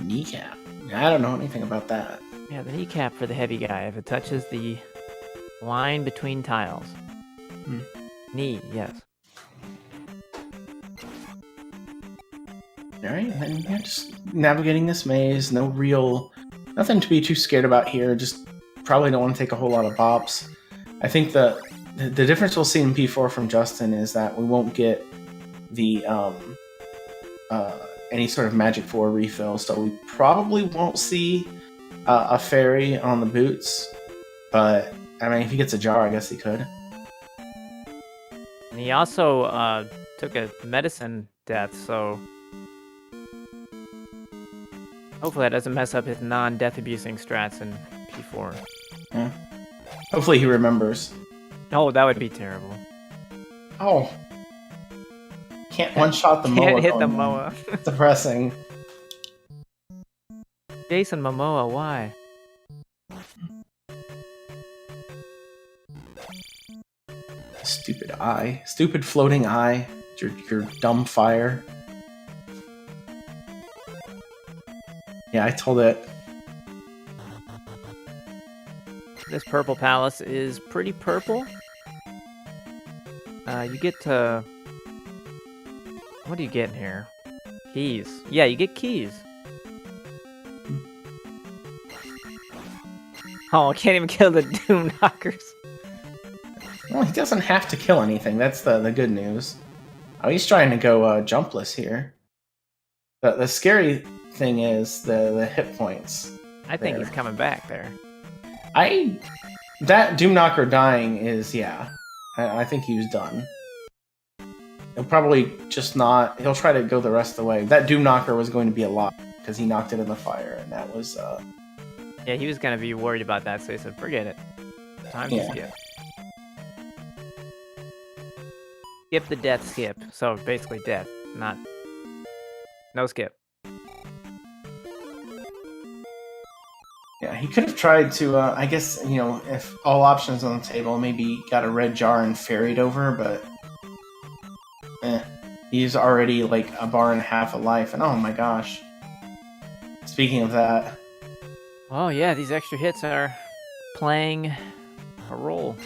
Kneecap? I don't know anything about that. Yeah, the kneecap for the heavy guy if it touches the line between tiles. Knee, yes. Alright, and then you're just navigating this maze. Nothing to be too scared about here. Just probably don't want to take a whole lot of bops. I think the difference we'll see in P4 from Justin is that we won't get the any sort of Magic 4 refill, so we probably won't see a fairy on the boots. But I mean, if he gets a jar, I guess he could. And he also took a medicine death, so hopefully that doesn't mess up his non-death abusing strats in P4. Yeah. Hopefully he remembers. Oh, that would be terrible. Oh. Can't one-shot the Moa. Can't hit the Moa. Depressing. Jason Momoa, why? Stupid eye. Stupid floating eye. Your dumb fire. Yeah, I told it. This purple palace is pretty purple. You get to... What do you get in here? Keys. Yeah, you get keys. Oh, I can't even kill the Doom Knockers. Well, he doesn't have to kill anything. That's the good news. Oh, he's trying to go jumpless here. The scary thing is the hit points. I think he's coming back there. That Doom Knocker dying is, yeah. I think he was done. He'll probably just not... He'll try to go the rest of the way. That Doom Knocker was going to be a lot, because he knocked it in the fire, and that was... Yeah, he was going to be worried about that, so he said, forget it. Time to skip. skip the death skip. So basically death, not no skip. Yeah, he could have tried to, I guess, if all options on the table, maybe got a red jar and ferried over, but he's already like a bar and a half of life, and oh my gosh. Speaking of that. Oh yeah, these extra hits are playing a role.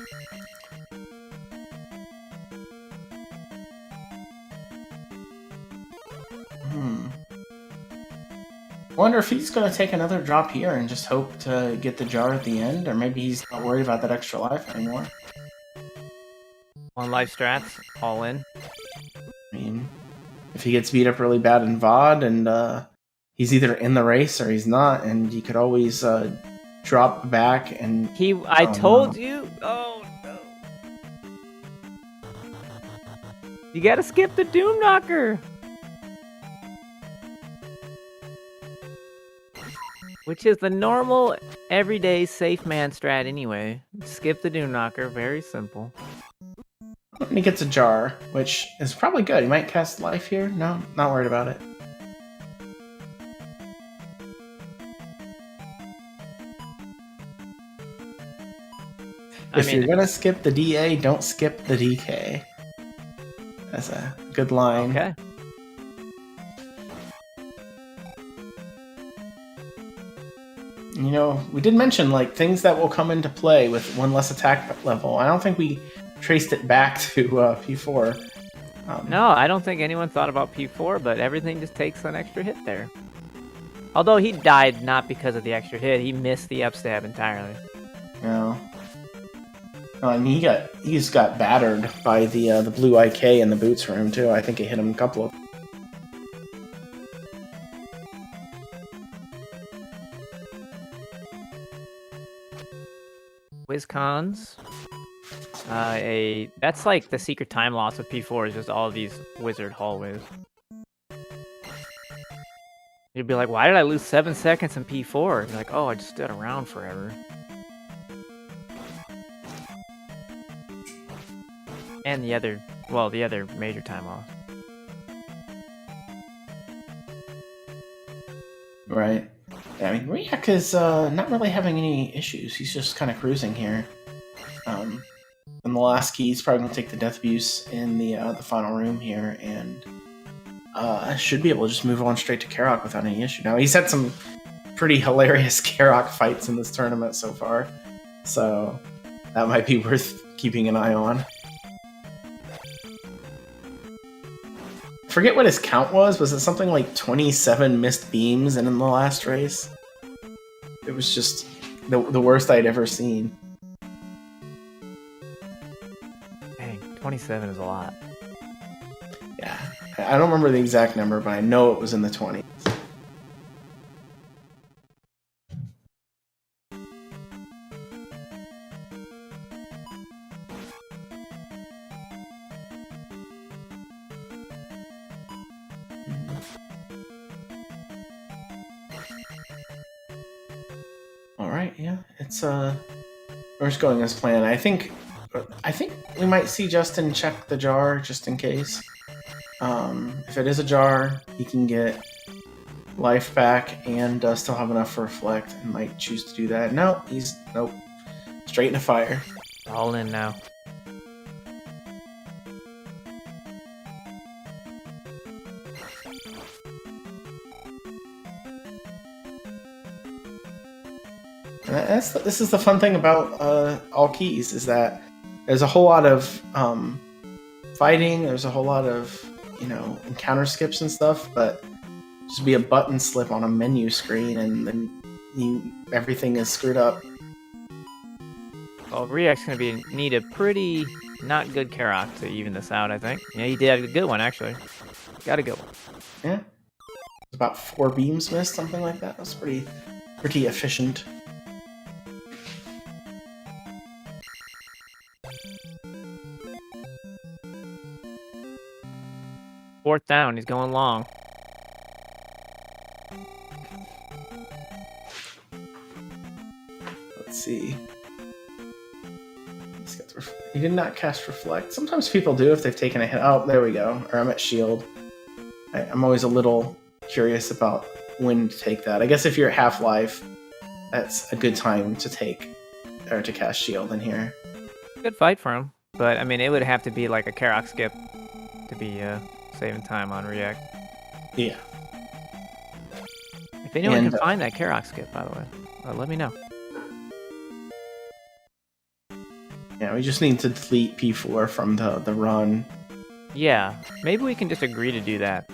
Wonder if he's going to take another drop here and just hope to get the jar at the end, or maybe he's not worried about that extra life anymore. 1 life strats, all in. I mean, if he gets beat up really bad in VOD, and he's either in the race or he's not, and he could always drop back and... I told you! Oh, no. You gotta skip the Doom Knocker! Which is the normal, everyday safe man strat anyway. Skip the Doom Knocker, very simple. And he gets a jar, which is probably good. He might cast life here. No, not worried about it. If you're gonna skip the DA, don't skip the DK. That's a good line. Okay. We did mention like things that will come into play with 1 less attack level. I don't think we traced it back to P4. No, I don't think anyone thought about P4, but everything just takes an extra hit there. Although he died not because of the extra hit, he missed the upstab entirely. No. I mean, he just got battered by the blue IK in the boots room too. I think it hit him a couple of. WizCons. That's like the secret time loss of P4 is just all these wizard hallways. You'd be like, why did I lose 7 seconds in P4? You're like, oh, I just stood around forever. And the other major time loss. Right. Yeah, I mean, riiyak is not really having any issues. He's just kind of cruising here. In the last key, he's probably going to take the death abuse in the final room here, and should be able to just move on straight to Karok without any issue. Now, he's had some pretty hilarious Karok fights in this tournament so far, so that might be worth keeping an eye on. Forget what his count was. Was it something like 27 missed beams in the last race? It was just the worst I'd ever seen. Dang, 27 is a lot. Yeah, I don't remember the exact number, but I know it was in the 20s. Alright, yeah, it's we're just going as planned. I think we might see Justin check the jar just in case. If it is a jar, he can get life back and still have enough for reflect, and might choose to do that. No, nope. Straight into fire. All in now. And this is the fun thing about all keys, is that there's a whole lot of fighting, there's a whole lot of encounter skips and stuff, but just be a button slip on a menu screen and then everything is screwed up. Well, riiyak's gonna need a pretty not good Karok to even this out, I think. Yeah, he did a good one actually. Got a good one. Yeah. About 4 beams missed, something like that. That's pretty efficient. Fourth down, he's going long. Let's see. He's got the He did not cast Reflect. Sometimes people do if they've taken a hit. Oh, there we go. Or I'm at Shield. I'm always a little curious about when to take that. I guess if you're at Half-Life, that's a good time to take or to cast Shield in here. Good fight for him, but I mean, it would have to be like a Karok skip to be saving time on riiyak. Yeah. If anyone can find that Karok skip, by the way, let me know. Yeah, we just need to delete P4 from the run. Yeah, maybe we can just agree to do that.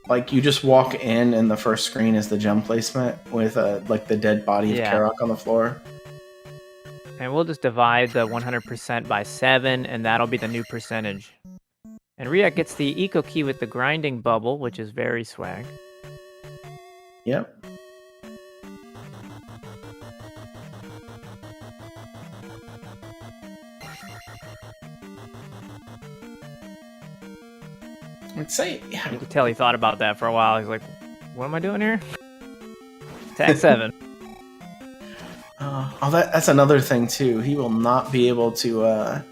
Like, you just walk in and the first screen is the gem placement with like the dead body of Karok on the floor. And we'll just divide the 100% by 7, and that'll be the new percentage. And riiyak gets the eco key with the grinding bubble, which is very swag. Yep. I'd say, yeah. You could tell he thought about that for a while. He's like, what am I doing here? Tag 7. That's another thing, too. He will not be able to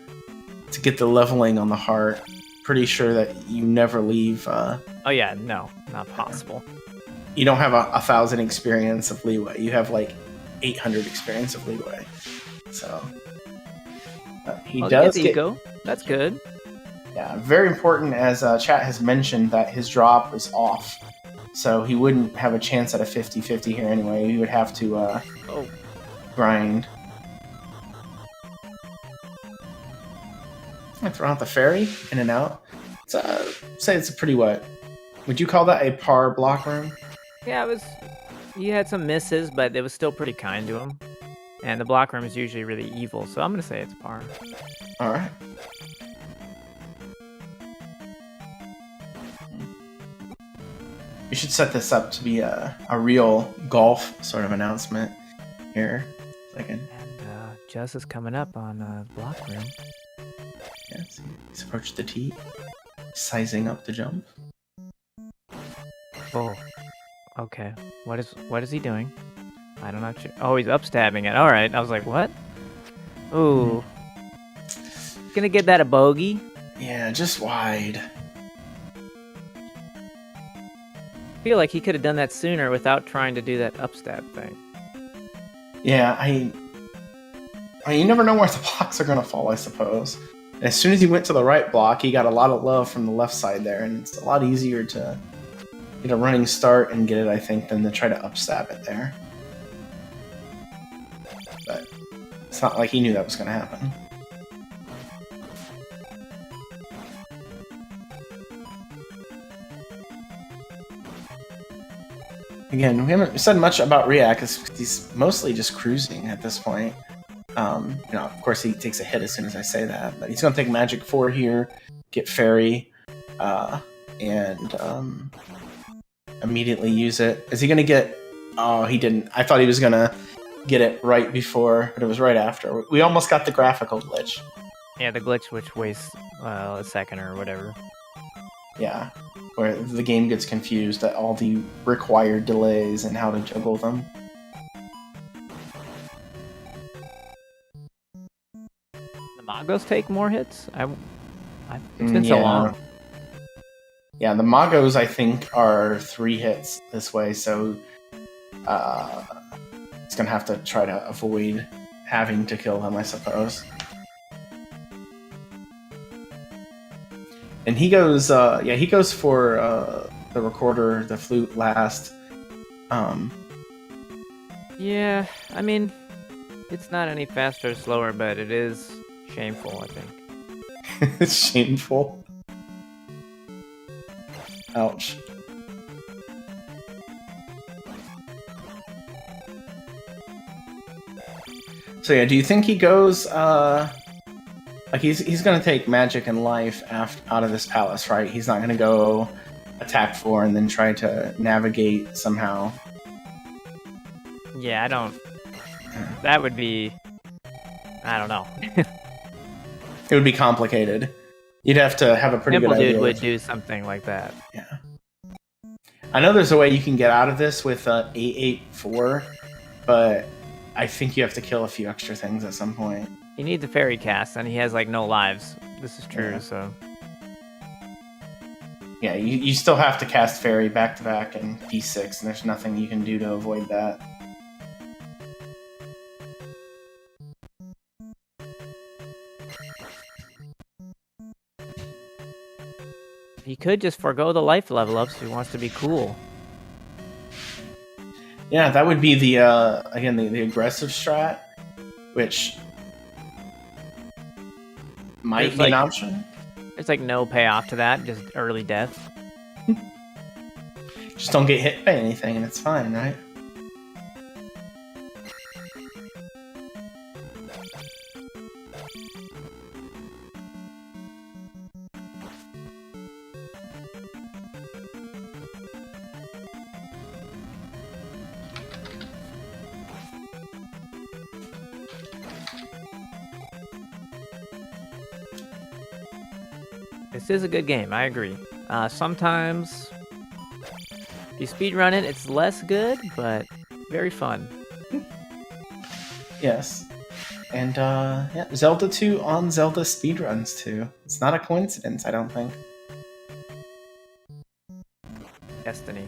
get the leveling on the heart. Pretty sure that you never leave. Oh, yeah, no, not possible. You don't have 1,000 experience of leeway. You have, like, 800 experience of leeway. So, he does get ego. That's good. Yeah, very important, as chat has mentioned, that his drop is off. So he wouldn't have a chance at a 50-50 here anyway. He would have to grind. I throw out the fairy, in and out. Say it's a pretty what? Would you call that a par block room? Yeah, it was. He had some misses, but it was still pretty kind to him. And the block room is usually really evil, so I'm going to say it's par. Alright. We should set this up to be a real golf sort of announcement here. Second. And Jess is coming up on block room. Yes, he's approached the tee, sizing up the jump. Oh, okay. What is he doing? I don't know. Oh, he's upstabbing it. All right. I was like, what? Ooh. Gonna get that a bogey? Yeah, just wide. I feel like he could have done that sooner without trying to do that upstab thing. Yeah, I mean, you never know where the blocks are going to fall, I suppose. And as soon as he went to the right block, he got a lot of love from the left side there, and it's a lot easier to get a running start and get it, I think, than to try to upstab it there. But it's not like he knew that was going to happen. Again, we haven't said much about riiyak because he's mostly just cruising at this point. Of course, he takes a hit as soon as I say that, but he's going to take Magic 4 here, get Fairy, and immediately use it. Is he going to get... Oh, he didn't. I thought he was going to get it right before, but it was right after. We almost got the graphical glitch. Yeah, the glitch which wastes a second or whatever. Yeah, where the game gets confused at all the required delays and how to juggle them. The Magos take more hits? It's been so long. Yeah, the Magos, I think, are 3 hits this way, so it's going to have to try to avoid having to kill them, I suppose. And he goes, he goes for the recorder, the flute last. Yeah, I mean, it's not any faster or slower, but it is shameful, I think. It's shameful. Ouch. So yeah, do you think he goes, like he's gonna take magic and life out of this palace, right? He's not gonna go attack 4 and then try to navigate somehow. Yeah, I don't... That would be... I don't know. It would be complicated. You'd have to have a pretty good idea. Dude would do something like that. Yeah. I know there's a way you can get out of this with 8-8-4, but I think you have to kill a few extra things at some point. You need the fairy cast, and he has like no lives. This is true, Yeah. so. Yeah, you still have to cast Fairy back to back in P6, and there's nothing you can do to avoid that. He could just forego the life level ups if he wants to be cool. Yeah, that would be the again the aggressive strat, which might There's be an like- option. There's like no payoff to that, just early death. Just don't get hit by anything, and it's fine, right? This is a good game, I agree. Sometimes if you speedrun it, it's less good, but very fun. Yes. And yeah, Zelda 2 on Zelda Speedruns too. It's not a coincidence, I don't think. Destiny.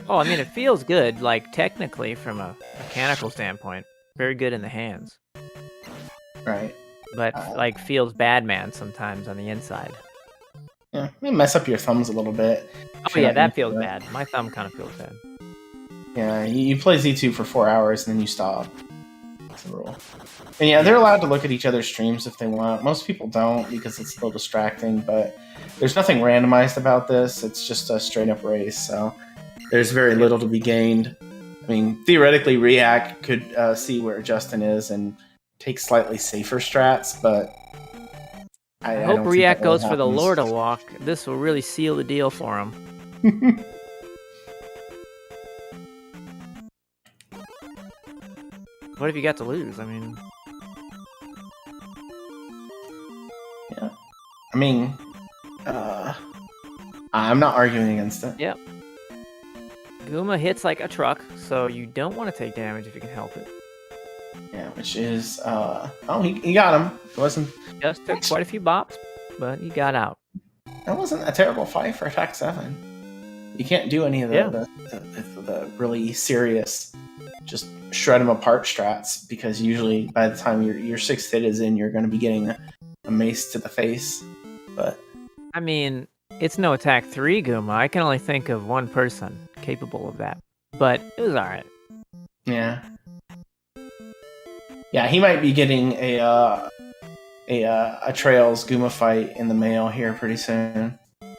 Oh, I mean, it feels good, like, technically, from a mechanical standpoint. Very good in the hands. Right. But, like, feels bad man sometimes on the inside. Yeah, it may mess up your thumbs a little bit. Oh, yeah, that feels bad. My thumb kind of feels bad. Yeah, you play Z2 for 4 hours and then you stop. That's the rule. And yeah, they're allowed to look at each other's streams if they want. Most people don't because it's a little distracting, but there's nothing randomized about this. It's just a straight up race, so there's very little to be gained. I mean, theoretically, riiyak could see where Justin is and take slightly safer strats, but I I hope don't think riiyak that really goes for the happens. Lorda walk. This will really seal the deal for him. What have you got to lose? I mean, Yeah. I mean, I'm not arguing against it. yep. Guma hits like a truck, so you don't want to take damage if you can help it. Yeah, which is oh, he got him. It wasn't Just took quite a few bops, but he got out. that wasn't a terrible fight for attack 7. You can't do any of the Yeah. the really serious just shred them apart strats because usually by the time your 6th hit is in, you're going to be getting a mace to the face. But I mean, it's no attack 3 Guma. I can only think of one person capable of that. But it was alright. yeah, he might be getting a Trails Guma fight in the mail here pretty soon. I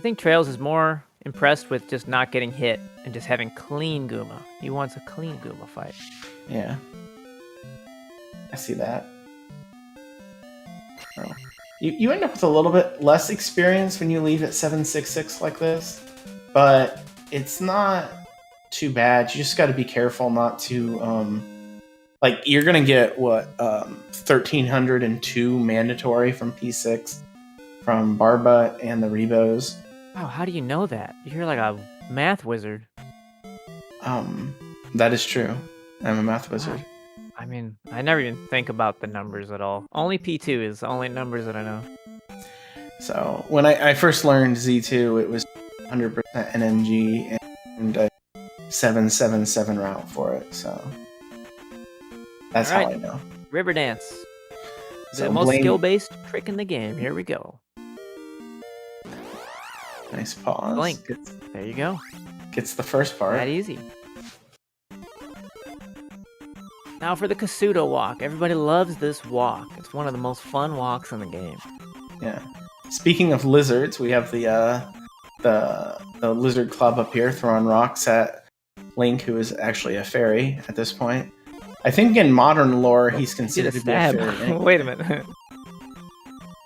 think Trails is more impressed with just not getting hit and just having clean Guma. He wants a clean Guma fight. Yeah, I see that. Oh. You end up with a little bit less experience when you leave at 766 like this, but it's not too bad. You just got to be careful not to like you're gonna get what 1302 mandatory from P6 from Barba and the Rebos. Wow, how do you know that? You're like a math wizard. That is true. I'm a math wizard. I mean, I never even think about the numbers at all. Only P2 is the only numbers that I know. So when I first learned Z2, it was 100% NMG and a 777 route for it. So that's how I Alright. know. River Dance. The So most blame- skill-based trick in the game. Here we go. Nice pause. Blink. There you go. Gets the first part. That easy. Now for the Kasuto walk. Everybody loves this walk. It's one of the most fun walks in the game. Yeah. Speaking of lizards, we have the lizard club up here throwing rocks at Link, who is actually a fairy at this point. I think in modern lore he's Did a considered to be a stab. fairy. Wait a minute.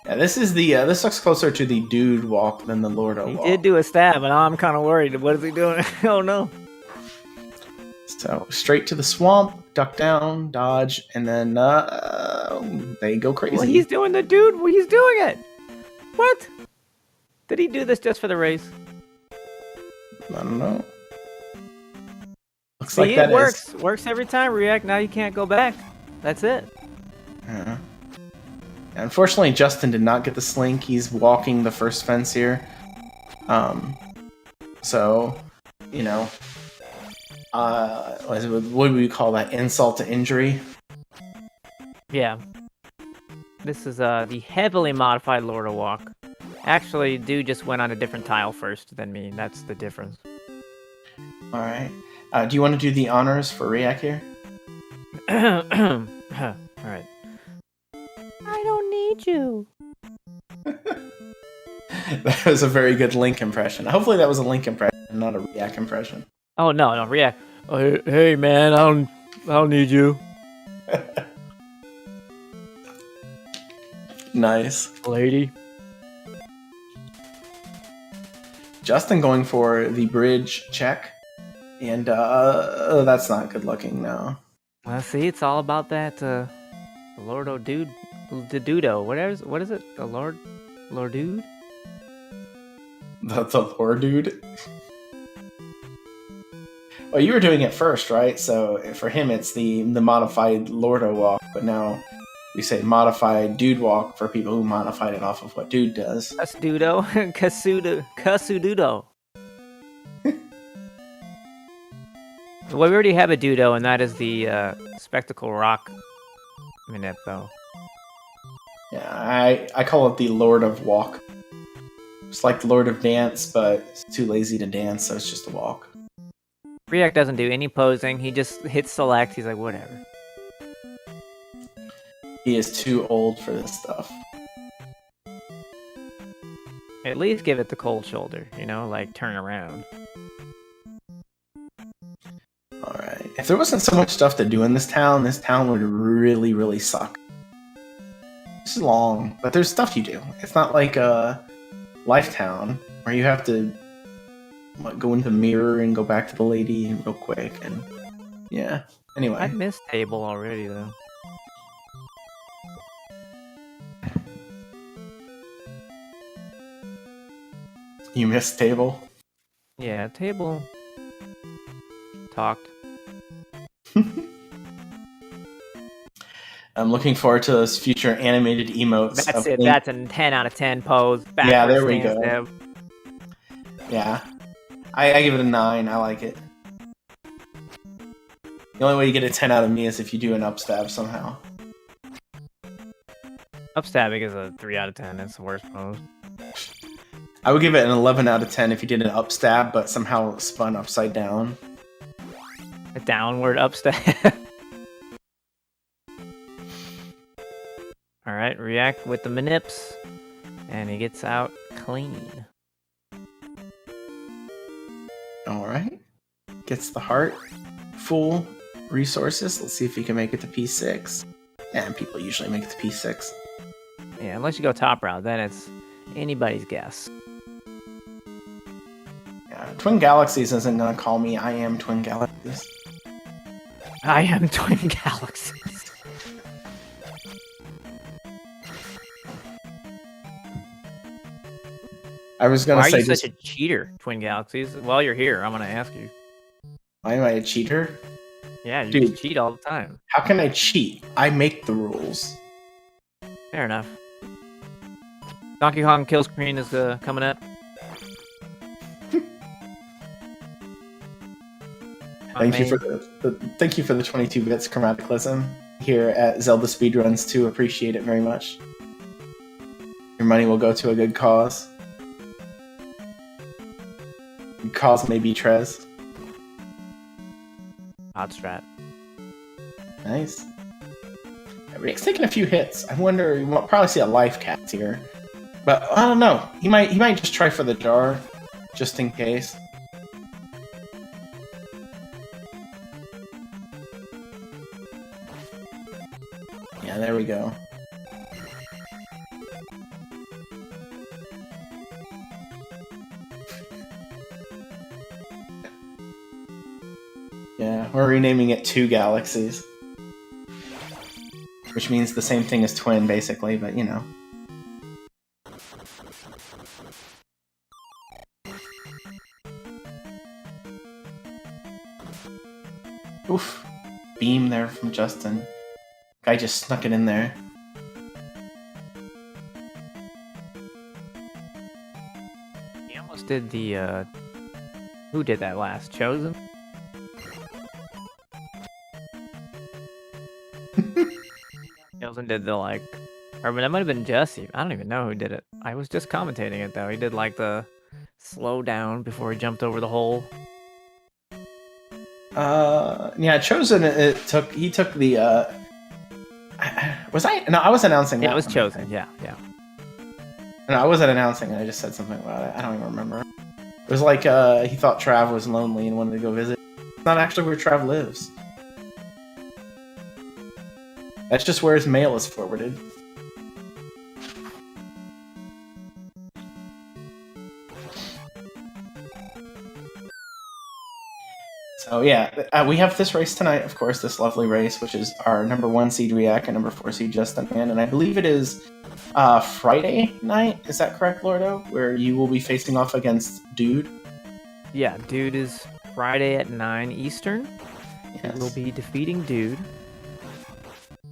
Yeah, this is the this looks closer to the dude walk than the Lordo He walk. did do a stab, and I'm kind of worried. What is he doing? Oh no. So straight to the swamp. duck down, dodge, and then they go crazy. Well, he's doing the dude. Well, he's doing it. What? Did he do this just for the race? I don't know. Looks See, like that it works. Works every time. React. Now you can't go back. That's it. Yeah. Unfortunately, Justin did not get the slink. He's walking the first fence here. So, you know, what would we call that? Insult to injury? Yeah. This is the heavily modified Lord of Walk. Actually, dude just went on a different tile first than me. That's the difference. All right. Do you want to do the honors for riiyak here? All right. I don't need you. That was a very good Link impression. Hopefully that was a Link impression, not a riiyak impression. Oh no, React. Oh, hey man, I don't need you. Nice. Lady. Justin going for the bridge check. And that's not good looking now. Well, see, it's all about that Lordo dude, the Dudo. What is it? The Lord dude? The lore dude. Well, you were doing it first, right? So for him, it's the modified Lordo walk, but now we say modified dude walk for people who modified it off of what dude does. That's Dudo. Kasududo. Well, we already have a Dudo, and that is the Spectacle Rock Minip, though. Yeah, I call it the Lord of Walk. It's like the Lord of Dance, but it's too lazy to dance, so it's just a walk. Riiyak doesn't do any posing. He just hits select. He's like, whatever. He is too old for this stuff. At least give it the cold shoulder, you know, like turn around. Alright. If there wasn't so much stuff to do in this town would really, really suck. This is long, but there's stuff you do. It's not like Lifetown, where you have to go into the mirror and go back to the lady real quick, and yeah. Anyway. I missed table already, though. You missed table? Yeah, table talked. I'm looking forward to those future animated emotes. That's it. That's a 10 out of 10 pose. Yeah, there we go. Step. Yeah. I give it a 9. I like it. The only way you get a 10 out of me is if you do an upstab somehow. Upstabbing is a 3 out of 10. It's the worst pose. I would give it an 11 out of 10 if you did an upstab, but somehow spun upside down. A downward upstab. Alright, riiyak with the manips. And he gets out clean. Alright. Gets the heart. Full resources. Let's see if he can make it to P6. And people usually make it to P6. Yeah, unless you go top route, then it's anybody's guess. Yeah, Twin Galaxies isn't gonna call me I am Twin Galaxies. I am Twin Galaxies. I was gonna Why say are you such a cheater, Twin Galaxies? While you're here, I'm gonna ask you. Why am I a cheater? Yeah, you Dude. just cheat all the time. How can I cheat? I make the rules. Fair enough. Donkey Kong kill screen is coming up. Thank you for thank you for the 22 bits chromaticalism here at Zelda Speedruns too. Appreciate it very much. Your money will go to a good cause. Good cause may be Trez. Odd strat. Nice. Rick's taking a few hits. I wonder. We'll probably see a life cap here, but I don't know. He might just try for the jar, just in case. Yeah, there we go. Yeah, we're renaming it Two Galaxies. Which means the same thing as twin, basically, but you know. Oof. Beam there from Justin. Guy just snuck it in there. He almost did the, who did that last? Chosen? Chosen did the, like, or that might have been Jesse. I don't even know who did it. I was just commentating it, though. He did, like, the slow down before he jumped over the hole. Yeah, Chosen, he took the, was I? No, I was announcing that. Yeah, it was Chosen, yeah. No, I wasn't announcing it, I just said something about it. I don't even remember. It was like, he thought Trav was lonely and wanted to go visit. It's not actually where Trav lives. That's just where his mail is forwarded. So yeah, we have this race tonight, of course, this lovely race, which is our number 1 seed riiyak and number 4 seed justinman, and I believe it is Friday night, is that correct, Lordo? Where you will be facing off against Dude? Yeah, Dude is Friday at 9 Eastern. Yes. We'll be defeating Dude.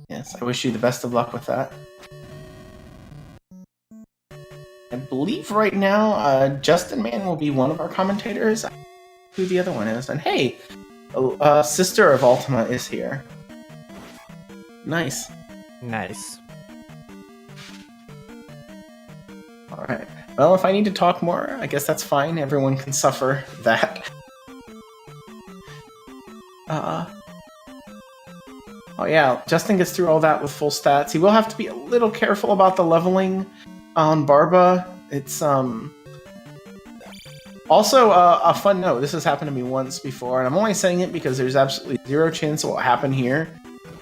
Yes, I wish you the best of luck with that. I believe right now, justinman will be one of our commentators. I don't know who the other one is. And hey, Sister of Ultima is here. Nice. Nice. Alright. Well, if I need to talk more, I guess that's fine. Everyone can suffer that. Oh yeah, Justin gets through all that with full stats. He will have to be a little careful about the leveling on Barba. It's, Also, a fun note, this has happened to me once before, and I'm only saying it because there's absolutely zero chance it will happen here.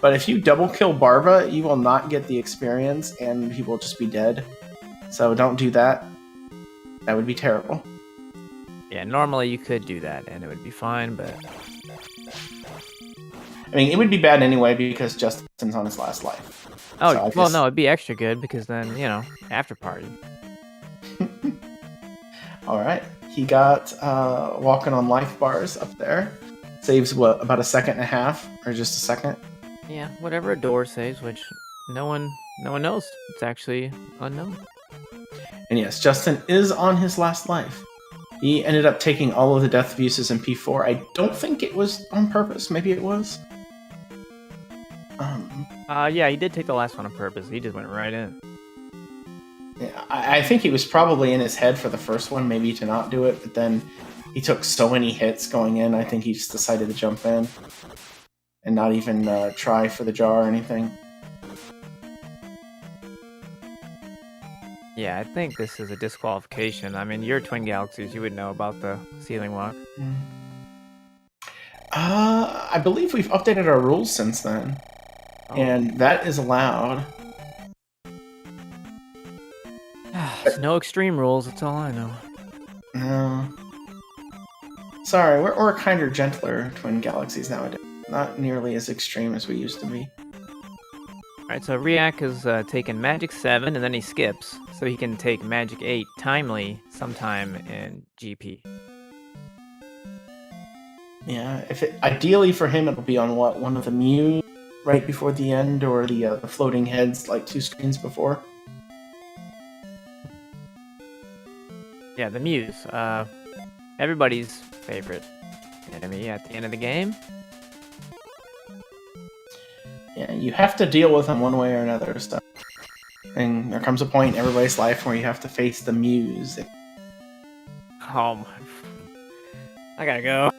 But if you double kill Barba, you will not get the experience, and he will just be dead. So don't do that. That would be terrible. Yeah, normally you could do that, and it would be fine, but... I mean, it would be bad anyway, because Justin's on his last life. Oh, So well, no, it'd be extra good, because then, you know, after party. Alright. He got walking on life bars up there. Saves, what, about a second and a half? Or just a second? Yeah, whatever a door saves, which no one knows. It's actually unknown. And yes, Justin is on his last life. He ended up taking all of the death abuses in P4. I don't think it was on purpose. Maybe it was. Yeah, he did take the last one on purpose. He just went right in. Yeah, I think he was probably in his head for the first one, maybe to not do it, but then he took so many hits going in, I think he just decided to jump in and not even try for the jar or anything. Yeah, I think this is a disqualification. I mean, you're Twin Galaxies. You would know about the ceiling walk. I believe we've updated our rules since then. Oh. And that is allowed. There's no extreme rules, that's all I know. No. Sorry, we're kinder gentler Twin Galaxies nowadays. Not nearly as extreme as we used to be. Alright, so riiyak has taken Magic 7, and then he skips, so he can take Magic 8 timely sometime in GP. Yeah, ideally for him it'll be on what, one of the Mews right before the end, or the floating heads like 2 screens before. Yeah, the Mews. Everybody's favorite enemy at the end of the game. Yeah, you have to deal with them one way or another. So. And there comes a point in everybody's life where you have to face the Mews. Oh my... I gotta go.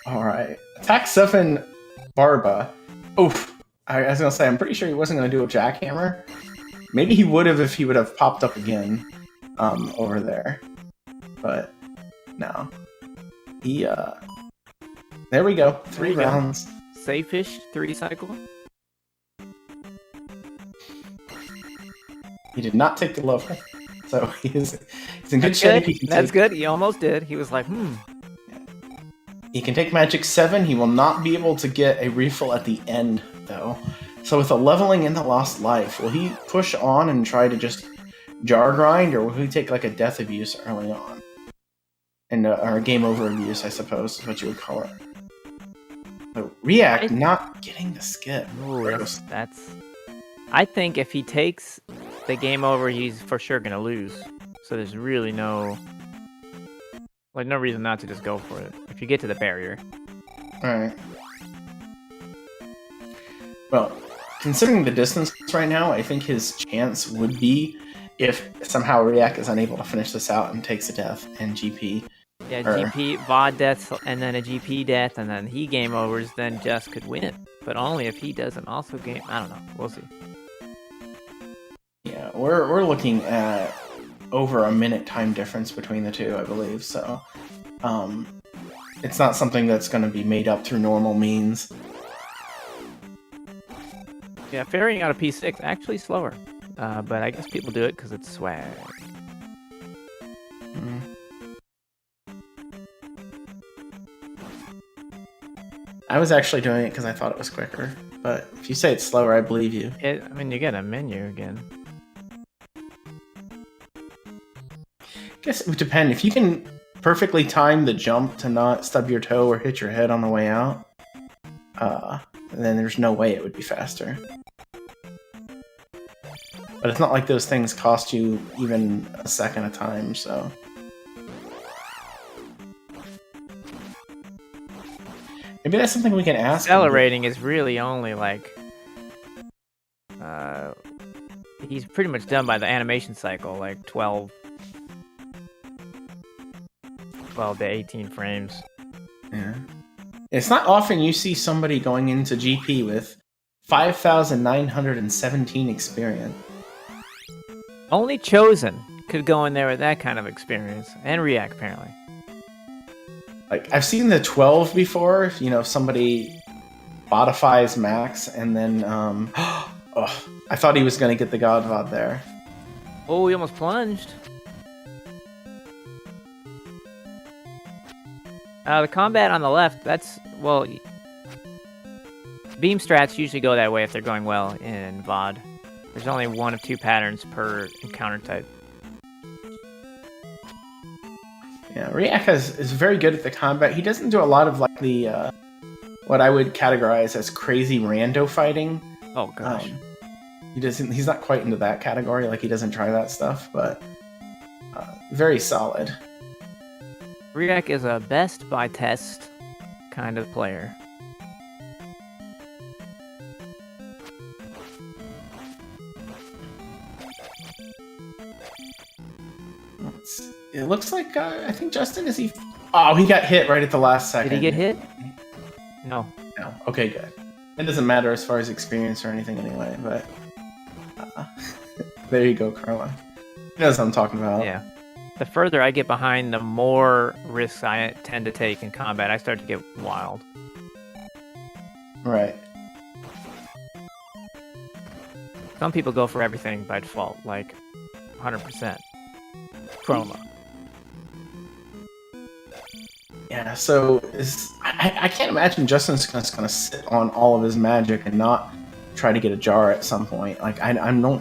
Alright. Attack 7 Barba. Oof. I was gonna say, I'm pretty sure he wasn't gonna do a jackhammer. Maybe he would have if he would have popped up again over there. But no. He there we go. 3 rounds. Safe-ish 3 cycle. He did not take the level. So He's in good That's shape. good. That's good. He almost did. He was like, He can take Magic 7. He will not be able to get a refill at the end, though. So with a leveling in the Lost Life, will he push on and try to just jar grind, or will he take like a death abuse early on? And or a game over abuse, I suppose, is what you would call it. So riiyak not getting the skip. ooh, that's. I think if he takes the game over, he's for sure gonna lose. So there's really no reason not to just go for it if you get to the barrier. Alright. Well, considering the distance right now, I think his chance would be if somehow riiyak is unable to finish this out and takes a death and GP. Yeah, GP, VOD death, and then a GP death, and then he game overs, then Just could win. But only if he doesn't also game. I don't know. We'll see. Yeah, we're looking at over a minute time difference between the two, I believe. So, it's not something that's going to be made up through normal means. Yeah, ferrying out a P6 actually slower, but I guess people do it because it's swag. Mm. I was actually doing it because I thought it was quicker, but if you say it's slower, I believe you. I mean, you get a menu again. I guess it would depend. If you can perfectly time the jump to not stub your toe or hit your head on the way out, then there's no way it would be faster. But it's not like those things cost you even a second a time, so... Maybe that's something we can ask. Accelerating is really only like... he's pretty much done by the animation cycle, like 12 to 18 frames. Yeah. It's not often you see somebody going into GP with 5,917 experience. Only Chosen could go in there with that kind of experience, and riiyak apparently. Like, I've seen the 12 before, you know, somebody bodifies max, and then, oh, I thought he was going to get the God VOD there. Oh, he almost plunged. The combat on the left, that's, well... Beam strats usually go that way if they're going well in VOD. There's only one of two patterns per encounter type. Yeah, riiyak is very good at the combat. He doesn't do a lot of like the what I would categorize as crazy rando fighting. Oh gosh. He's not quite into that category, like he doesn't try that stuff, but very solid. riiyak is a best by test kind of player. It looks like I think Justin is he. Oh, he got hit right at the last second. Did he get hit? No. No. Okay, good. It doesn't matter as far as experience or anything anyway. But there you go, Carla. He knows what I'm talking about. Yeah. The further I get behind, the more risks I tend to take in combat. I start to get wild. Right. Some people go for everything by default, like 100%. Chroma. Yeah, so I can't imagine Justin's just gonna sit on all of his magic and not try to get a jar at some point. Like I'm no,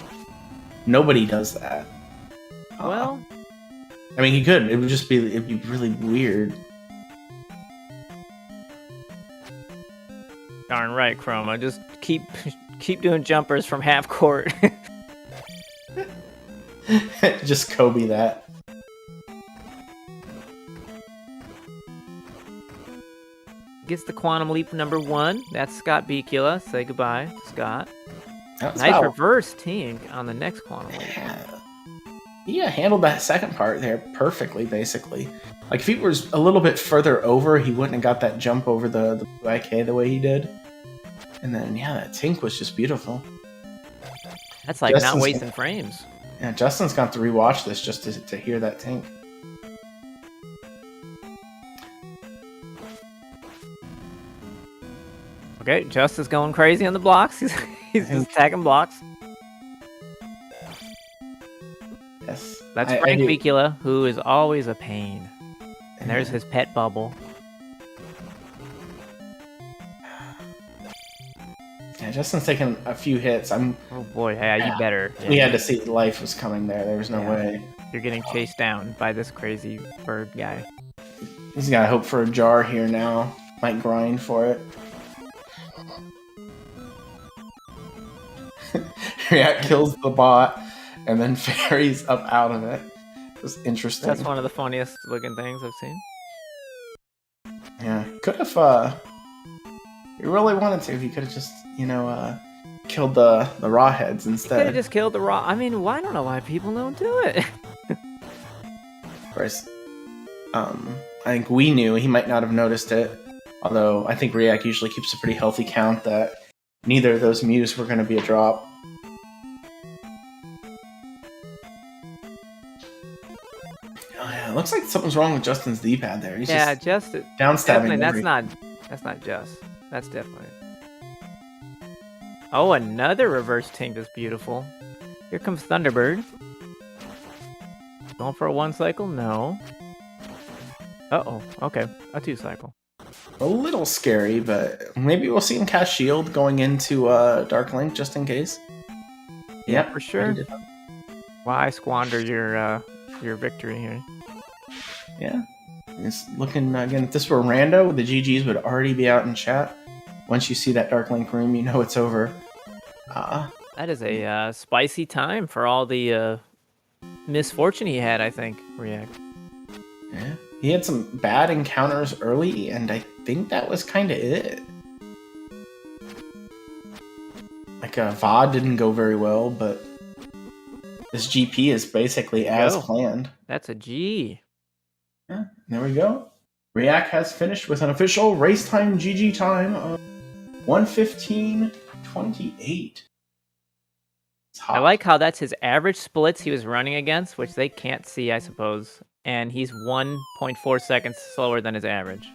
nobody does that. Well, I mean, he could. It'd be really weird. darn right, Chroma. Just keep doing jumpers from half court. Just Kobe that. Gets the quantum leap number 1. That's Scott Bicula. Say goodbye, Scott. That's Nice how- reverse team on the next quantum leap. Yeah, handled that second part there perfectly, basically. Like, if he was a little bit further over, he wouldn't have got that jump over the IK the way he did. And then, yeah, that tink was just beautiful. That's like not Justin's- wasting frames. Yeah, Justin's got to rewatch this just to hear that tink. Okay, Justice going crazy on the blocks. He's just attacking blocks. Yes. That's I Frank do. Bicula, who is always a pain. And there's his pet bubble. Yeah, Justin's taking a few hits. Oh boy, yeah, you better. Yeah, We had to see life was coming there. There was no Yeah. way. You're getting chased down by this crazy bird guy. He's got to hope for a jar here now. Might grind for it. Riiyak kills the bot and then ferries up out of it. It was interesting. That's one of the funniest looking things I've seen. Yeah, could have. He really wanted to. He could have just, killed the raw heads Could have instead. just killed the raw. I mean, I don't know why people don't do it. Of course, I think we knew he might not have noticed it. Although I think Riiyak usually keeps a pretty healthy count that neither of those Mews were going to be a drop. Oh yeah, it looks like something's wrong with Justin's D-pad there. He's Yeah, just just downstabbing. definitely. That's not just. That's definitely. Oh, another reverse tink is beautiful. Here comes Thunderbird. Going for a 1 cycle? No. Uh-oh. Okay. A 2 cycle. A little scary, but maybe we'll see him cast Shield going into Dark Link just in case. Yeah, Yep, for sure. he did. Why squander your victory here? Yeah. It's looking, again, if this were Rando, the GGs would already be out in chat. Once you see that Dark Link room, you know it's over. That is a spicy time for all the misfortune he had, I think, Riiyak. Yeah. He had some bad encounters early, and I think that was kind of it. Like, VOD didn't go very well, but this GP is basically as planned. That's a G. Yeah, there we go. Riiyak has finished with an official race time GG time of 1:15:28. I like how that's his average splits he was running against, which they can't see, I suppose. And he's 1.4 seconds slower than his average.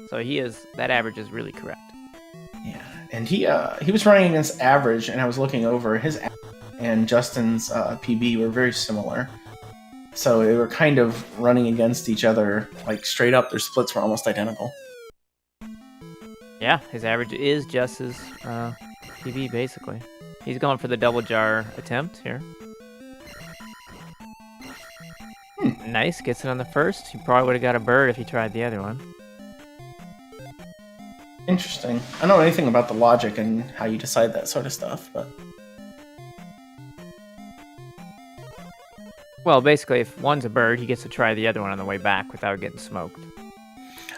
So that average is really correct. Yeah, and he was running against average, and I was looking over his and Justin's PB were very similar. So they were kind of running against each other, like straight up. Their splits were almost identical. Yeah, his average is just his PB, basically. He's going for the double jar attempt here. Nice, gets it on the first. He probably would have got a bird if he tried the other one. Interesting. I don't know anything about the logic and how you decide that sort of stuff, but... Well, basically, if one's a bird, he gets to try the other one on the way back without getting smoked.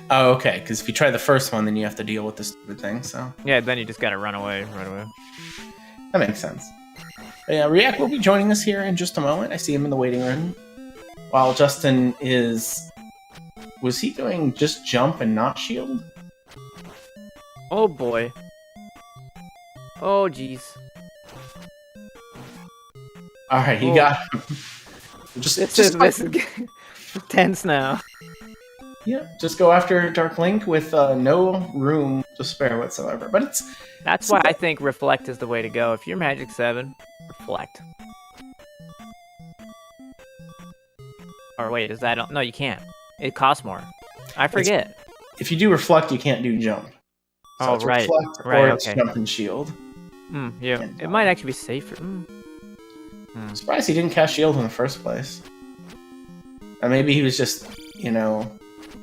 Oh, okay, because if you try the first one, then you have to deal with this stupid thing, so... Yeah, then you just gotta run away right away. That makes sense. But yeah, Riiyak will be joining us here in just a moment. I see him in the waiting room. While Justin is... Was he doing just jump and not shield? Oh boy. Oh jeez. Alright, he got him. This is tense now. Yeah, just go after Dark Link with no room to spare whatsoever. But that's why I think Reflect is the way to go. If you're Magic 7, Reflect. Or wait, is that... No, you can't. It costs more. I forget. If you do Reflect, you can't do jump. So Oh, it's right. Reflect Right, or it's okay. jump and shield. Yeah, And, it might actually be safer. I'm surprised he didn't cast shield in the first place. Or maybe he was just,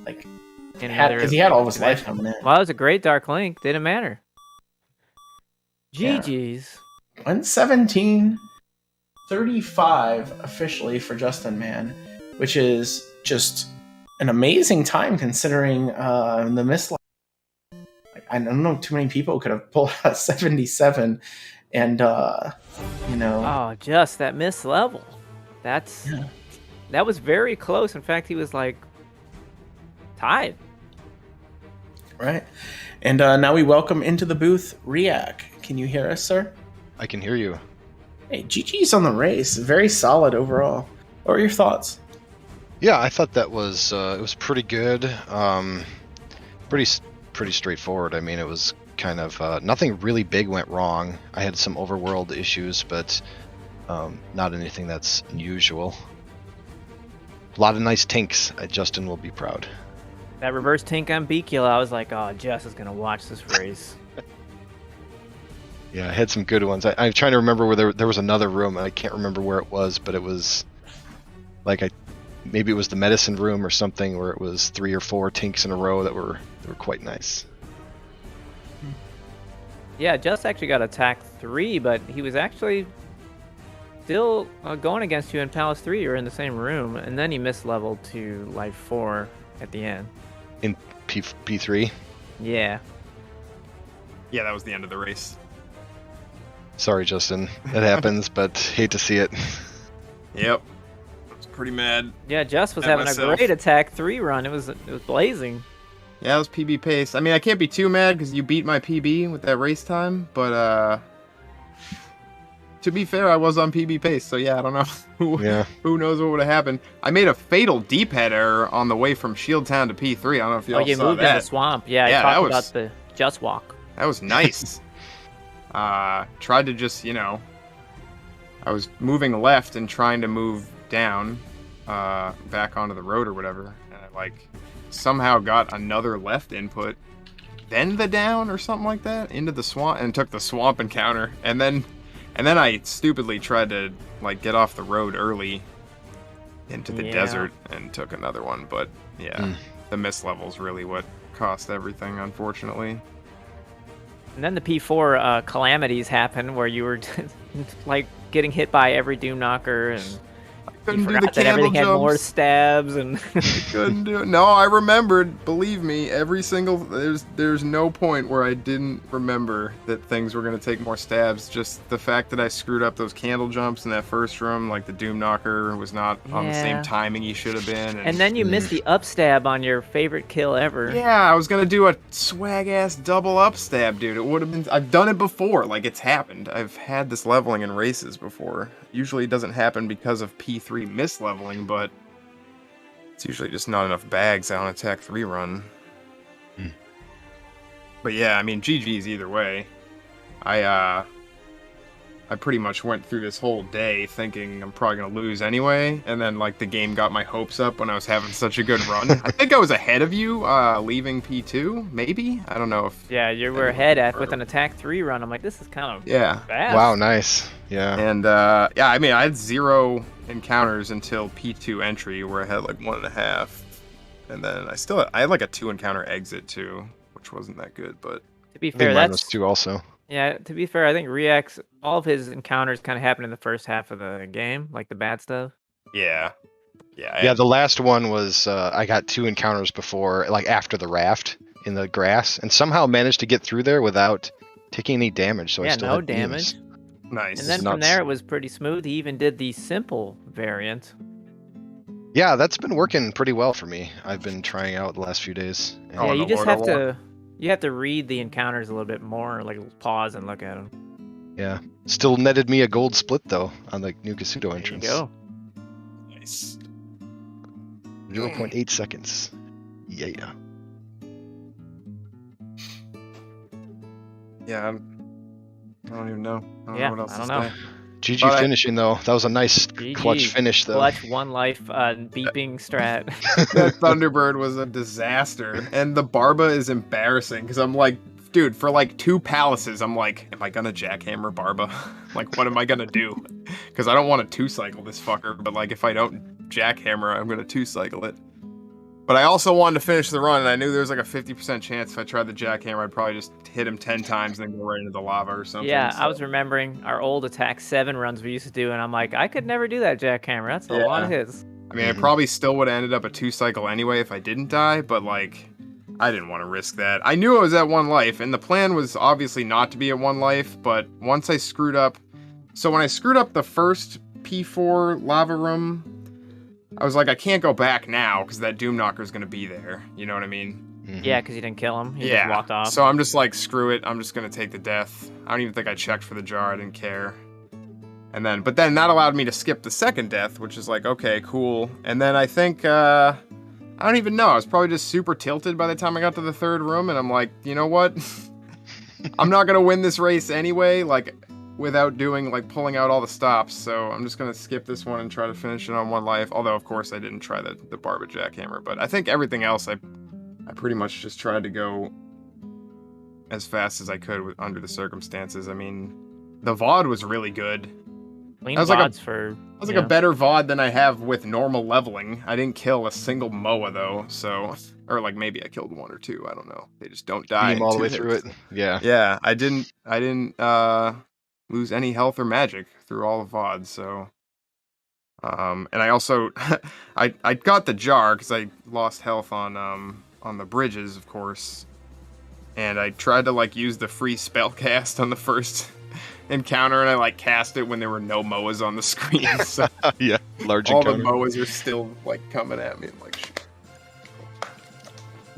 like... Because he had all of his life coming in. Well, it was a great Dark Link. Didn't matter. GG's. 1:17:35 officially for Justin Man, which is just an amazing time considering the miss. Like, I don't know too many people could have pulled out 77, and Oh, just that miss level. That was very close. In fact, he was like tied. Right. And now we welcome into the booth Riiyak. Can you hear us, sir? I can hear you. Hey, GG's on the race. Very solid overall. What are your thoughts? Yeah, I thought that was it was pretty good. Pretty straightforward. I mean, it was kind of nothing really big went wrong. I had some overworld issues, but not anything that's unusual. A lot of nice tinks. Justin will be proud. That reverse tink on Beakula, I was like, oh, Jess is going to watch this race. Yeah, I had some good ones. I'm trying to remember where there was another room, and I can't remember where it was, but it was like maybe it was the medicine room or something, where it was 3 or 4 tinks in a row that were quite nice. Yeah, Jess actually got attack 3, but he was actually still going against you in Palace 3. You were in the same room, and then he missed level to life 4 at the end. In P3? Yeah. Yeah, that was the end of the race. Sorry, Justin. It happens, but hate to see it. Yep. I was pretty mad. Yeah, Jess was At having myself. a great attack 3 run. It was blazing. Yeah, it was PB pace. I mean, I can't be too mad because you beat my PB with that race time, but to be fair, I was on PB pace, so yeah, I don't know. Who knows what would have happened. I made a fatal deep head error on the way from Shield Town to P3. I don't know if y'all You saw moved that. in the swamp. Yeah, Yeah, I that talked was- about the Just Walk. That was nice. Tried to just, I was moving left and trying to move down, back onto the road or whatever, and I somehow got another left input, then the down or something like that into the swamp, and took the swamp encounter, and then I stupidly tried to get off the road early into the desert and took another one, but yeah, the miss level's really what cost everything, unfortunately. And then the P4 calamities happened where you were getting hit by every Doom Knocker, and you Couldn't do the forgot that candle everything had more jumps. stabs. And Couldn't do it. No, I remembered. Believe me, every single there's no point where I didn't remember that things were gonna take more stabs. Just the fact that I screwed up those candle jumps in that first room, like the Doom Knocker was not on the same Yeah. timing he should have been. and then you missed the up stab on your favorite kill ever. yeah, I was gonna do a swag ass double up stab, dude. It would have been. I've done it before. It's happened. I've had this leveling in races before. Usually it doesn't happen because of P3 misleveling, but it's usually just not enough bags on attack 3 run. But yeah, I mean, GG's either way. I pretty much went through this whole day thinking I'm probably gonna lose anyway, and then the game got my hopes up when I was having such a good run. I think I was ahead of you, leaving P2, maybe? I don't know if... Yeah, you were ahead with an attack 3 run. I'm like, this is kind of fast. Wow, nice. Yeah. And yeah, I mean, I had 0 encounters until P2 entry, where I had 1.5, and then I had a 2 encounter exit too, which wasn't that good. But To be I think fair, mine was that's 2 also. yeah. To be fair, I think riiyak, all of his encounters kind of happened in the first half of the game, like the bad stuff. yeah, Yeah, the last one was I got 2 encounters before, after the raft in the grass, and somehow managed to get through there without taking any damage. So I Yeah, still no had beams. damage. nice. And then from nuts. there, it was pretty smooth. He even did the simple variant. Yeah, that's been working pretty well for me. I've been trying out the last few days. and- Oh, Yeah, and you the just Lord have of to read the encounters a little bit more, pause and look at them. Yeah. Still netted me a gold split though on the new Kasuto There you entrance. go. Nice. 0.8 seconds. Yeah. Yeah, I don't even know. I don't Yeah, know what else I to don't know. say. GG But I- finishing though. That was a nice clutch GG. finish though. Clutch 1 life beeping strat. That Thunderbird was a disaster, and the Barba is embarrassing because I'm dude, for 2 palaces, I'm am I gonna jackhammer Barba? What am I gonna do? Because I don't want to 2-cycle this fucker, but if I don't jackhammer, I'm gonna 2-cycle it. But I also wanted to finish the run, and I knew there was a 50% chance if I tried the jackhammer, I'd probably just hit him 10 times and then go right into the lava or something. Yeah, I so- was remembering our old attack 7 runs we used to do, and I'm like, I could never do that jackhammer. That's a lot of hits. I mean, I probably still would have ended up a 2-cycle anyway if I didn't die, but I didn't want to risk that. I knew I was at 1 life, and the plan was obviously not to be at 1 life, but once I screwed up... So when I screwed up the first P4 lava room, I was like, I can't go back now, because that Doom Knocker's going to be there. You know what I mean? Mhm. Yeah, because you didn't kill him. He yeah. just walked off. So I'm just screw it. I'm just going to take the death. I don't even think I checked for the jar. I didn't care. But then that allowed me to skip the second death, which is okay, cool. And then I think, I don't even know. I was probably just super tilted by the time I got to the 3rd room, and I'm like, you know what? I'm not going to win this race anyway. without doing like pulling out all the stops, so I'm just gonna skip this one and try to finish it on 1 life. Although of course I didn't try the Barba jackhammer, but I think everything else I pretty much just tried to go as fast as I could under the circumstances. I mean, the VOD was really good. Clean That was like a- VODs for. That was like a better VOD than I have with normal leveling. I didn't kill a single MOA though, so or like maybe I killed 1 or 2. I don't know. They just don't die. Beam all the way through it. Yeah. Yeah, I didn't lose any health or magic through all the VODs, so and I also I got the jar because I lost health on the bridges, of course. And I tried to like use the free spell cast on the first encounter, and I like cast it when there were no MOAs on the screen. So Yeah. Large all encounter. the MOAs are still like coming at me. Like, shit.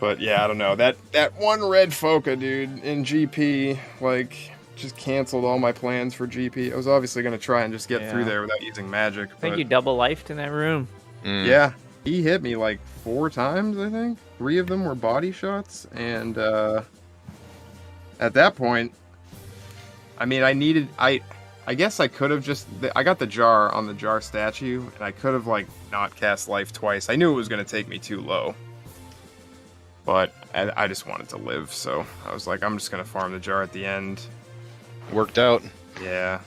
But yeah, I don't know. That one red Foca dude in GP like just canceled all my plans for GP. I was obviously gonna try and just get through there without using magic. I think you double lifed in that room. Mm. Yeah, he hit me like 4 times. I think 3 of them were body shots, and at that point, I mean, I guess I could have just, I got the jar on the jar statue, and I could have, like, not cast life twice. I knew it was going to take me too low. But I just wanted to live, so I was like, I'm just going to farm the jar at the end. Worked out. Yeah.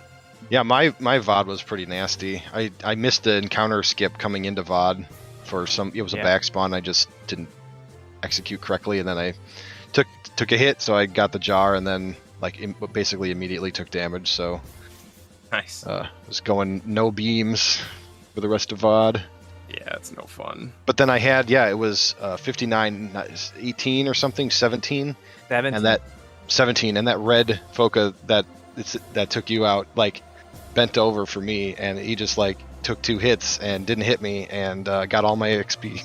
Yeah, my VOD was pretty nasty. I missed the encounter skip coming into VOD for it was a back spawn. I just didn't execute correctly, and then I took a hit, so I got the jar, and then basically immediately took damage. So Nice. was going no beams for the rest of VOD. Yeah, it's no fun. But then I had it was 59, 18 or something, 17, 17. and that 17, and that red Foca that took you out like bent over for me, and he just like took 2 hits and didn't hit me, and got all my XP.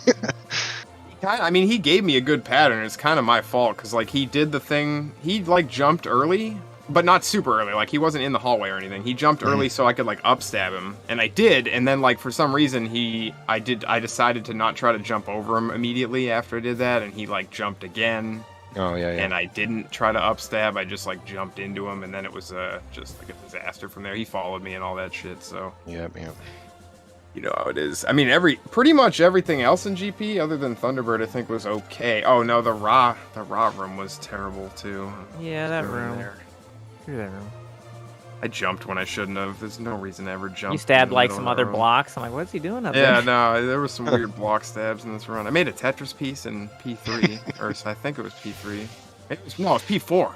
I mean, he gave me a good pattern. It's kind of my fault, because, like, he did the thing. He, like, jumped early, but not super early. Like, he wasn't in the hallway or anything. He jumped early so I could, like, upstab him. And I did, and then, like, for some reason, I decided to not try to jump over him immediately after I did that, and he, like, jumped again. Oh, yeah. And I didn't try to upstab. I just, like, jumped into him, and then it was just, like, a disaster from there. He followed me and all that shit, so... Yeah. You know how it is. I mean, pretty much everything else in GP, other than Thunderbird, I think was okay. Oh no, the Ra room was terrible too. Yeah, that room. There. Through that room. I jumped when I shouldn't have. There's no reason to ever jump. You stabbed in the like middle some of the other room. blocks. I'm like, what's he doing up Yeah, there? no, there was some weird block stabs in this run. I made a Tetris piece in P3, or I think it was P3. It was P4.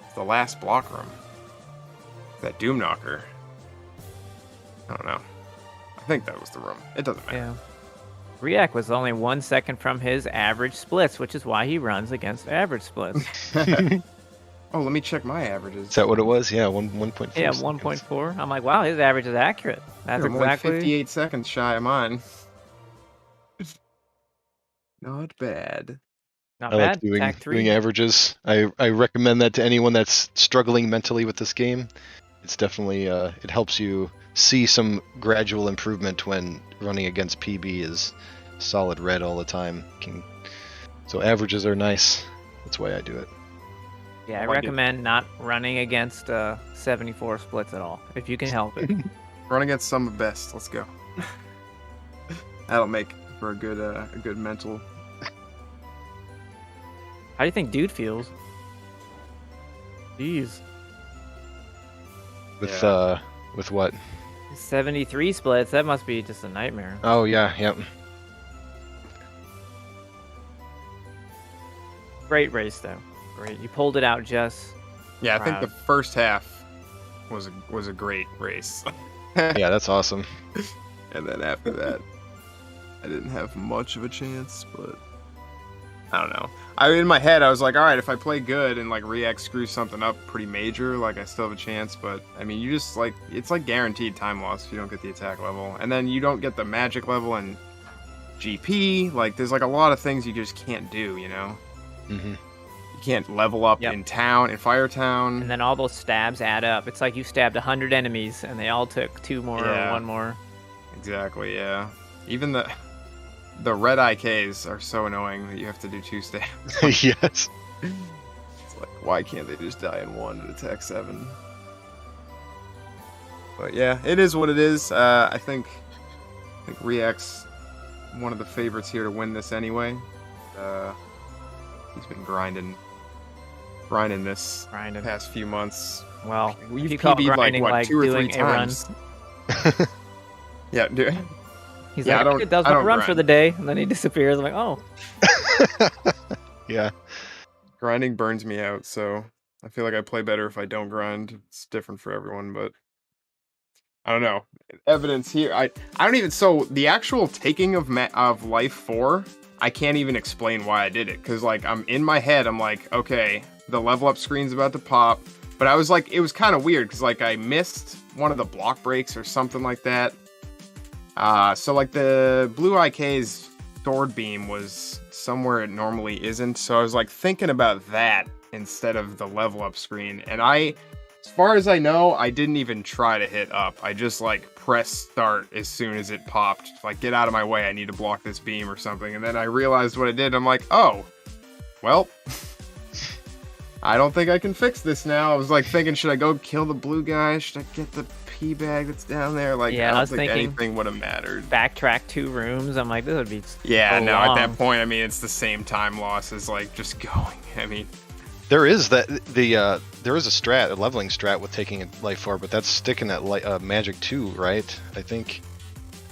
It's the last block room. That Doom Knocker. I don't know. I think that was the room. It doesn't matter. Yeah. riiyak was only 1 second from his average splits, which is why he runs against average splits. Oh, let me check my averages. Is that what it was? Yeah, 1.4. Yeah, 1.4. I'm like, wow, his average is accurate. That's I'm only exactly. 58 seconds shy of mine. Not bad. Not I bad. like doing Attack 3. doing averages. I recommend that to anyone that's struggling mentally with this game. It's definitely it helps you see some gradual improvement when running against PB is solid red all the time. So averages are nice. That's why I do it. Yeah, I I like it. recommend not running against 74 splits at all, if you can help it. Run against some of best. Let's go. That'll make for a good mental. How do you think dude feels? Jeez. With what? 73 splits, that must be just a nightmare. Oh yeah, yep. Great race, though. Great. You pulled it out, Jess. Yeah, I think Proud. the first half was a great race. Yeah, that's awesome. And then after that, I didn't have much of a chance, but I don't know. In my head, I was like, all right, if I play good and like riiyak screws something up pretty major, like I still have a chance. But I mean, you just like, it's like guaranteed time loss if you don't get the attack level, and then you don't get the magic level and GP. Like, there's like a lot of things you just can't do, you know? Mm-hmm. You can't level up Yep. in Firetown. And then all those stabs add up. It's like you stabbed 100 enemies, and they all took 2 more Yeah. or 1 more. Exactly, yeah. Even the red IKs are so annoying that you have to do 2 stabs. Yes. It's like, why can't they just die in 1 and attack 7? But yeah, it is what it is. I think riiyak's one of the favorites here to win this anyway. He's been grinding this past few months. Well, We've you call PB'd grinding like what, 2 or 3 doing a run. times. Yeah, dude. He's Yeah, like, it does my run for the day, and then he disappears. I'm like, oh. Yeah. Grinding burns me out, so I feel like I play better if I don't grind. It's different for everyone, but I don't know. Evidence here. I don't even. So the actual taking of life 4, I can't even explain why I did it, because like I'm in my head. I'm like, okay, the level up screen's about to pop, but I was like, it was kind of weird because like I missed one of the block breaks or something like that. So like the blue IK's sword beam was somewhere it normally isn't, so I was like thinking about that instead of the level up screen, and as far as I know, I didn't even try to hit up. I just like pressed start as soon as it popped, like get out of my way, I need to block this beam or something, and then I realized what I did. I'm like, oh, well, I don't think I can fix this now. I was like thinking, should I go kill the blue guy? Should I get the P bag that's down there? Like, yeah, I I don't was think thinking anything would have mattered. Backtrack 2 rooms. I'm like, this would be Yeah, so no, long. at that point, I mean, it's the same time loss as like just going. I mean, There is there is a leveling strat with taking a life 4, but that's sticking at magic 2, right? I think.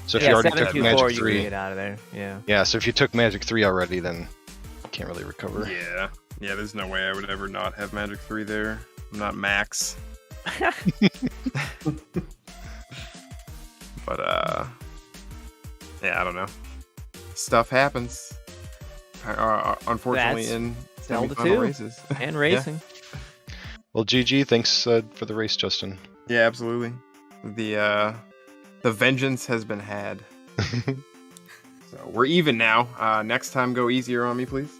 So if you already took 724, magic you can 3, get out of there. Yeah. yeah. So if you took magic 3 already, then you can't really recover. yeah, there's no way I would ever not have magic 3 there. I'm not max. But yeah, I don't know. Stuff happens. Unfortunately, That's in Zelda semifinal 2 races. And racing. Well, GG. Thanks for the race, Justin. Yeah, absolutely. The vengeance has been had. So we're even now. Next time, go easier on me, please.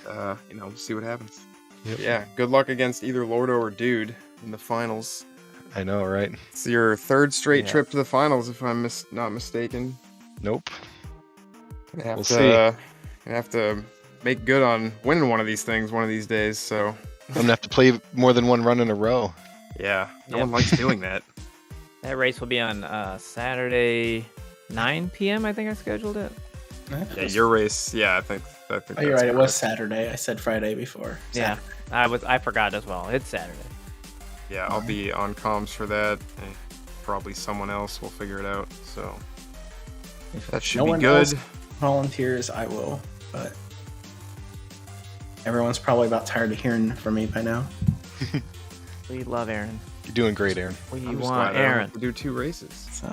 We'll see what happens. Yep. Yeah, good luck against either Lordo or Dude in the finals. I know, right? It's your 3rd straight Yeah. trip to the finals, if I'm not mistaken. Nope. We'll see. Gonna have to make good on winning one of these things one of these days. So I'm gonna have to play more than one run in a row. yeah, no Yep. one likes doing that. That race will be on Saturday, 9 p.m. I think I scheduled it. Yeah, your race. Yeah, I think. Oh, that's you're right. It was correct. Saturday. I said Friday before. Yeah, I forgot as well. It's Saturday. Yeah, I'll be on comms for that. Probably someone else will figure it out. So If that should no be one good. else volunteers, I will. But everyone's probably about tired of hearing from me by now. We love Aaron. You're doing great, Aaron. We I'm just want glad I don't Aaron. have to do 2 races. So,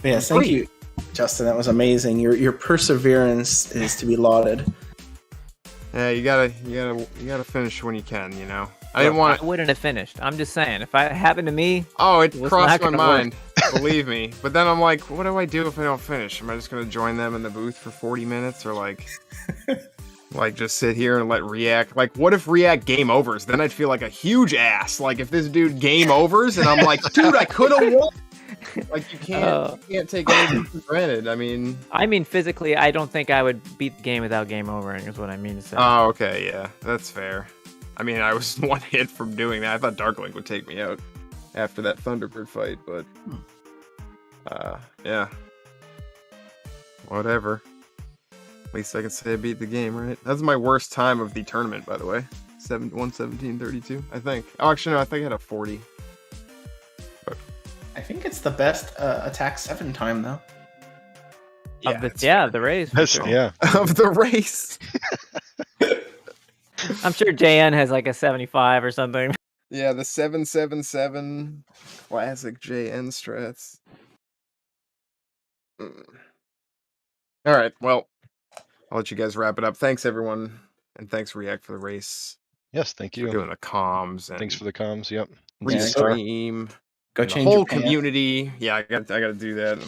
but yeah, thank you, Justin. That was amazing. Your perseverance is to be lauded. Yeah, you gotta finish when you can. You know. I didn't want I wouldn't have finished. I'm just saying, if it happened to me, Oh, it was crossed not my gonna mind. Believe me. But then I'm like, what do I do if I don't finish? Am I just gonna join them in the booth for 40 minutes, or like just sit here and let riiyak? Like, what if riiyak game overs? Then I'd feel like a huge ass. Like if this dude game overs, and I'm like, dude, I could have won. Like you can't take anything for granted. I mean, physically, I don't think I would beat the game without game overing. Is what I mean to say. oh, okay, yeah, that's fair. I mean, I was 1 hit from doing that. I thought Darklink would take me out after that Thunderbird fight, but yeah, whatever. At least I can say I beat the game, right? That's my worst time of the tournament, by the way. 117.32, I think. Oh, actually, no, I think I had a 40. I think it's the best attack 7 time though. The race. for That's, sure. yeah. Of the race. I'm sure JN has like a 75 or something. Yeah, the 777 classic JN strats. All right, well, I'll let you guys wrap it up. Thanks, everyone, and thanks, riiyak, for the race. Yes, thank For you. doing the comms and Thanks for the comms. Yep. Yeah, stream. Go And the change whole your pants. community. Yeah, I got to do that.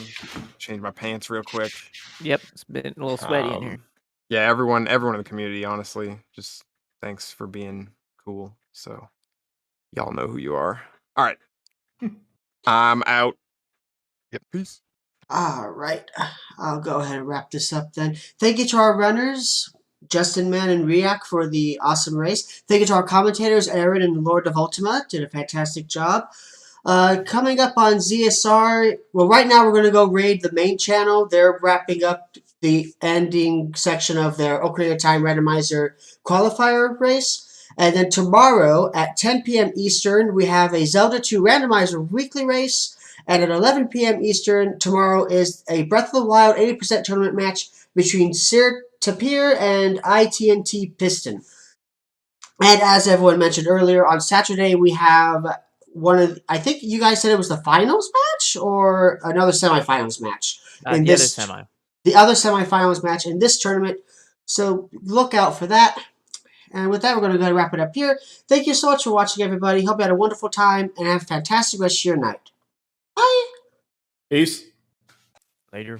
Change my pants real quick. Yep, it's been a little sweaty in here. Yeah, everyone in the community, honestly, just thanks for being cool. So y'all know who you are. All right. I'm out. Yep. Peace. All right, I'll go ahead and wrap this up then. Thank you to our runners, Justin Man and riiyak, for the awesome race. Thank you to our commentators, Aaron and Lord of Ultima, did a fantastic job. Coming up on ZSR, well, right now we're going to go raid the main channel. They're wrapping up the ending section of their Ocarina of Time Randomizer qualifier race. And then tomorrow at 10 p.m. Eastern, we have a Zelda II Randomizer weekly race. And at 11 p.m. Eastern, tomorrow is a Breath of the Wild 80% tournament match between Sir Tapir and ITNT Piston. And as everyone mentioned earlier, on Saturday we have I think you guys said it was the finals match or another semifinals match in The other this semi. the other semifinals match in this tournament. So look out for that. And with that, we're going to go ahead and wrap it up here. Thank you so much for watching, everybody. Hope you had a wonderful time and have a fantastic rest of your night. Bye. Peace. Later.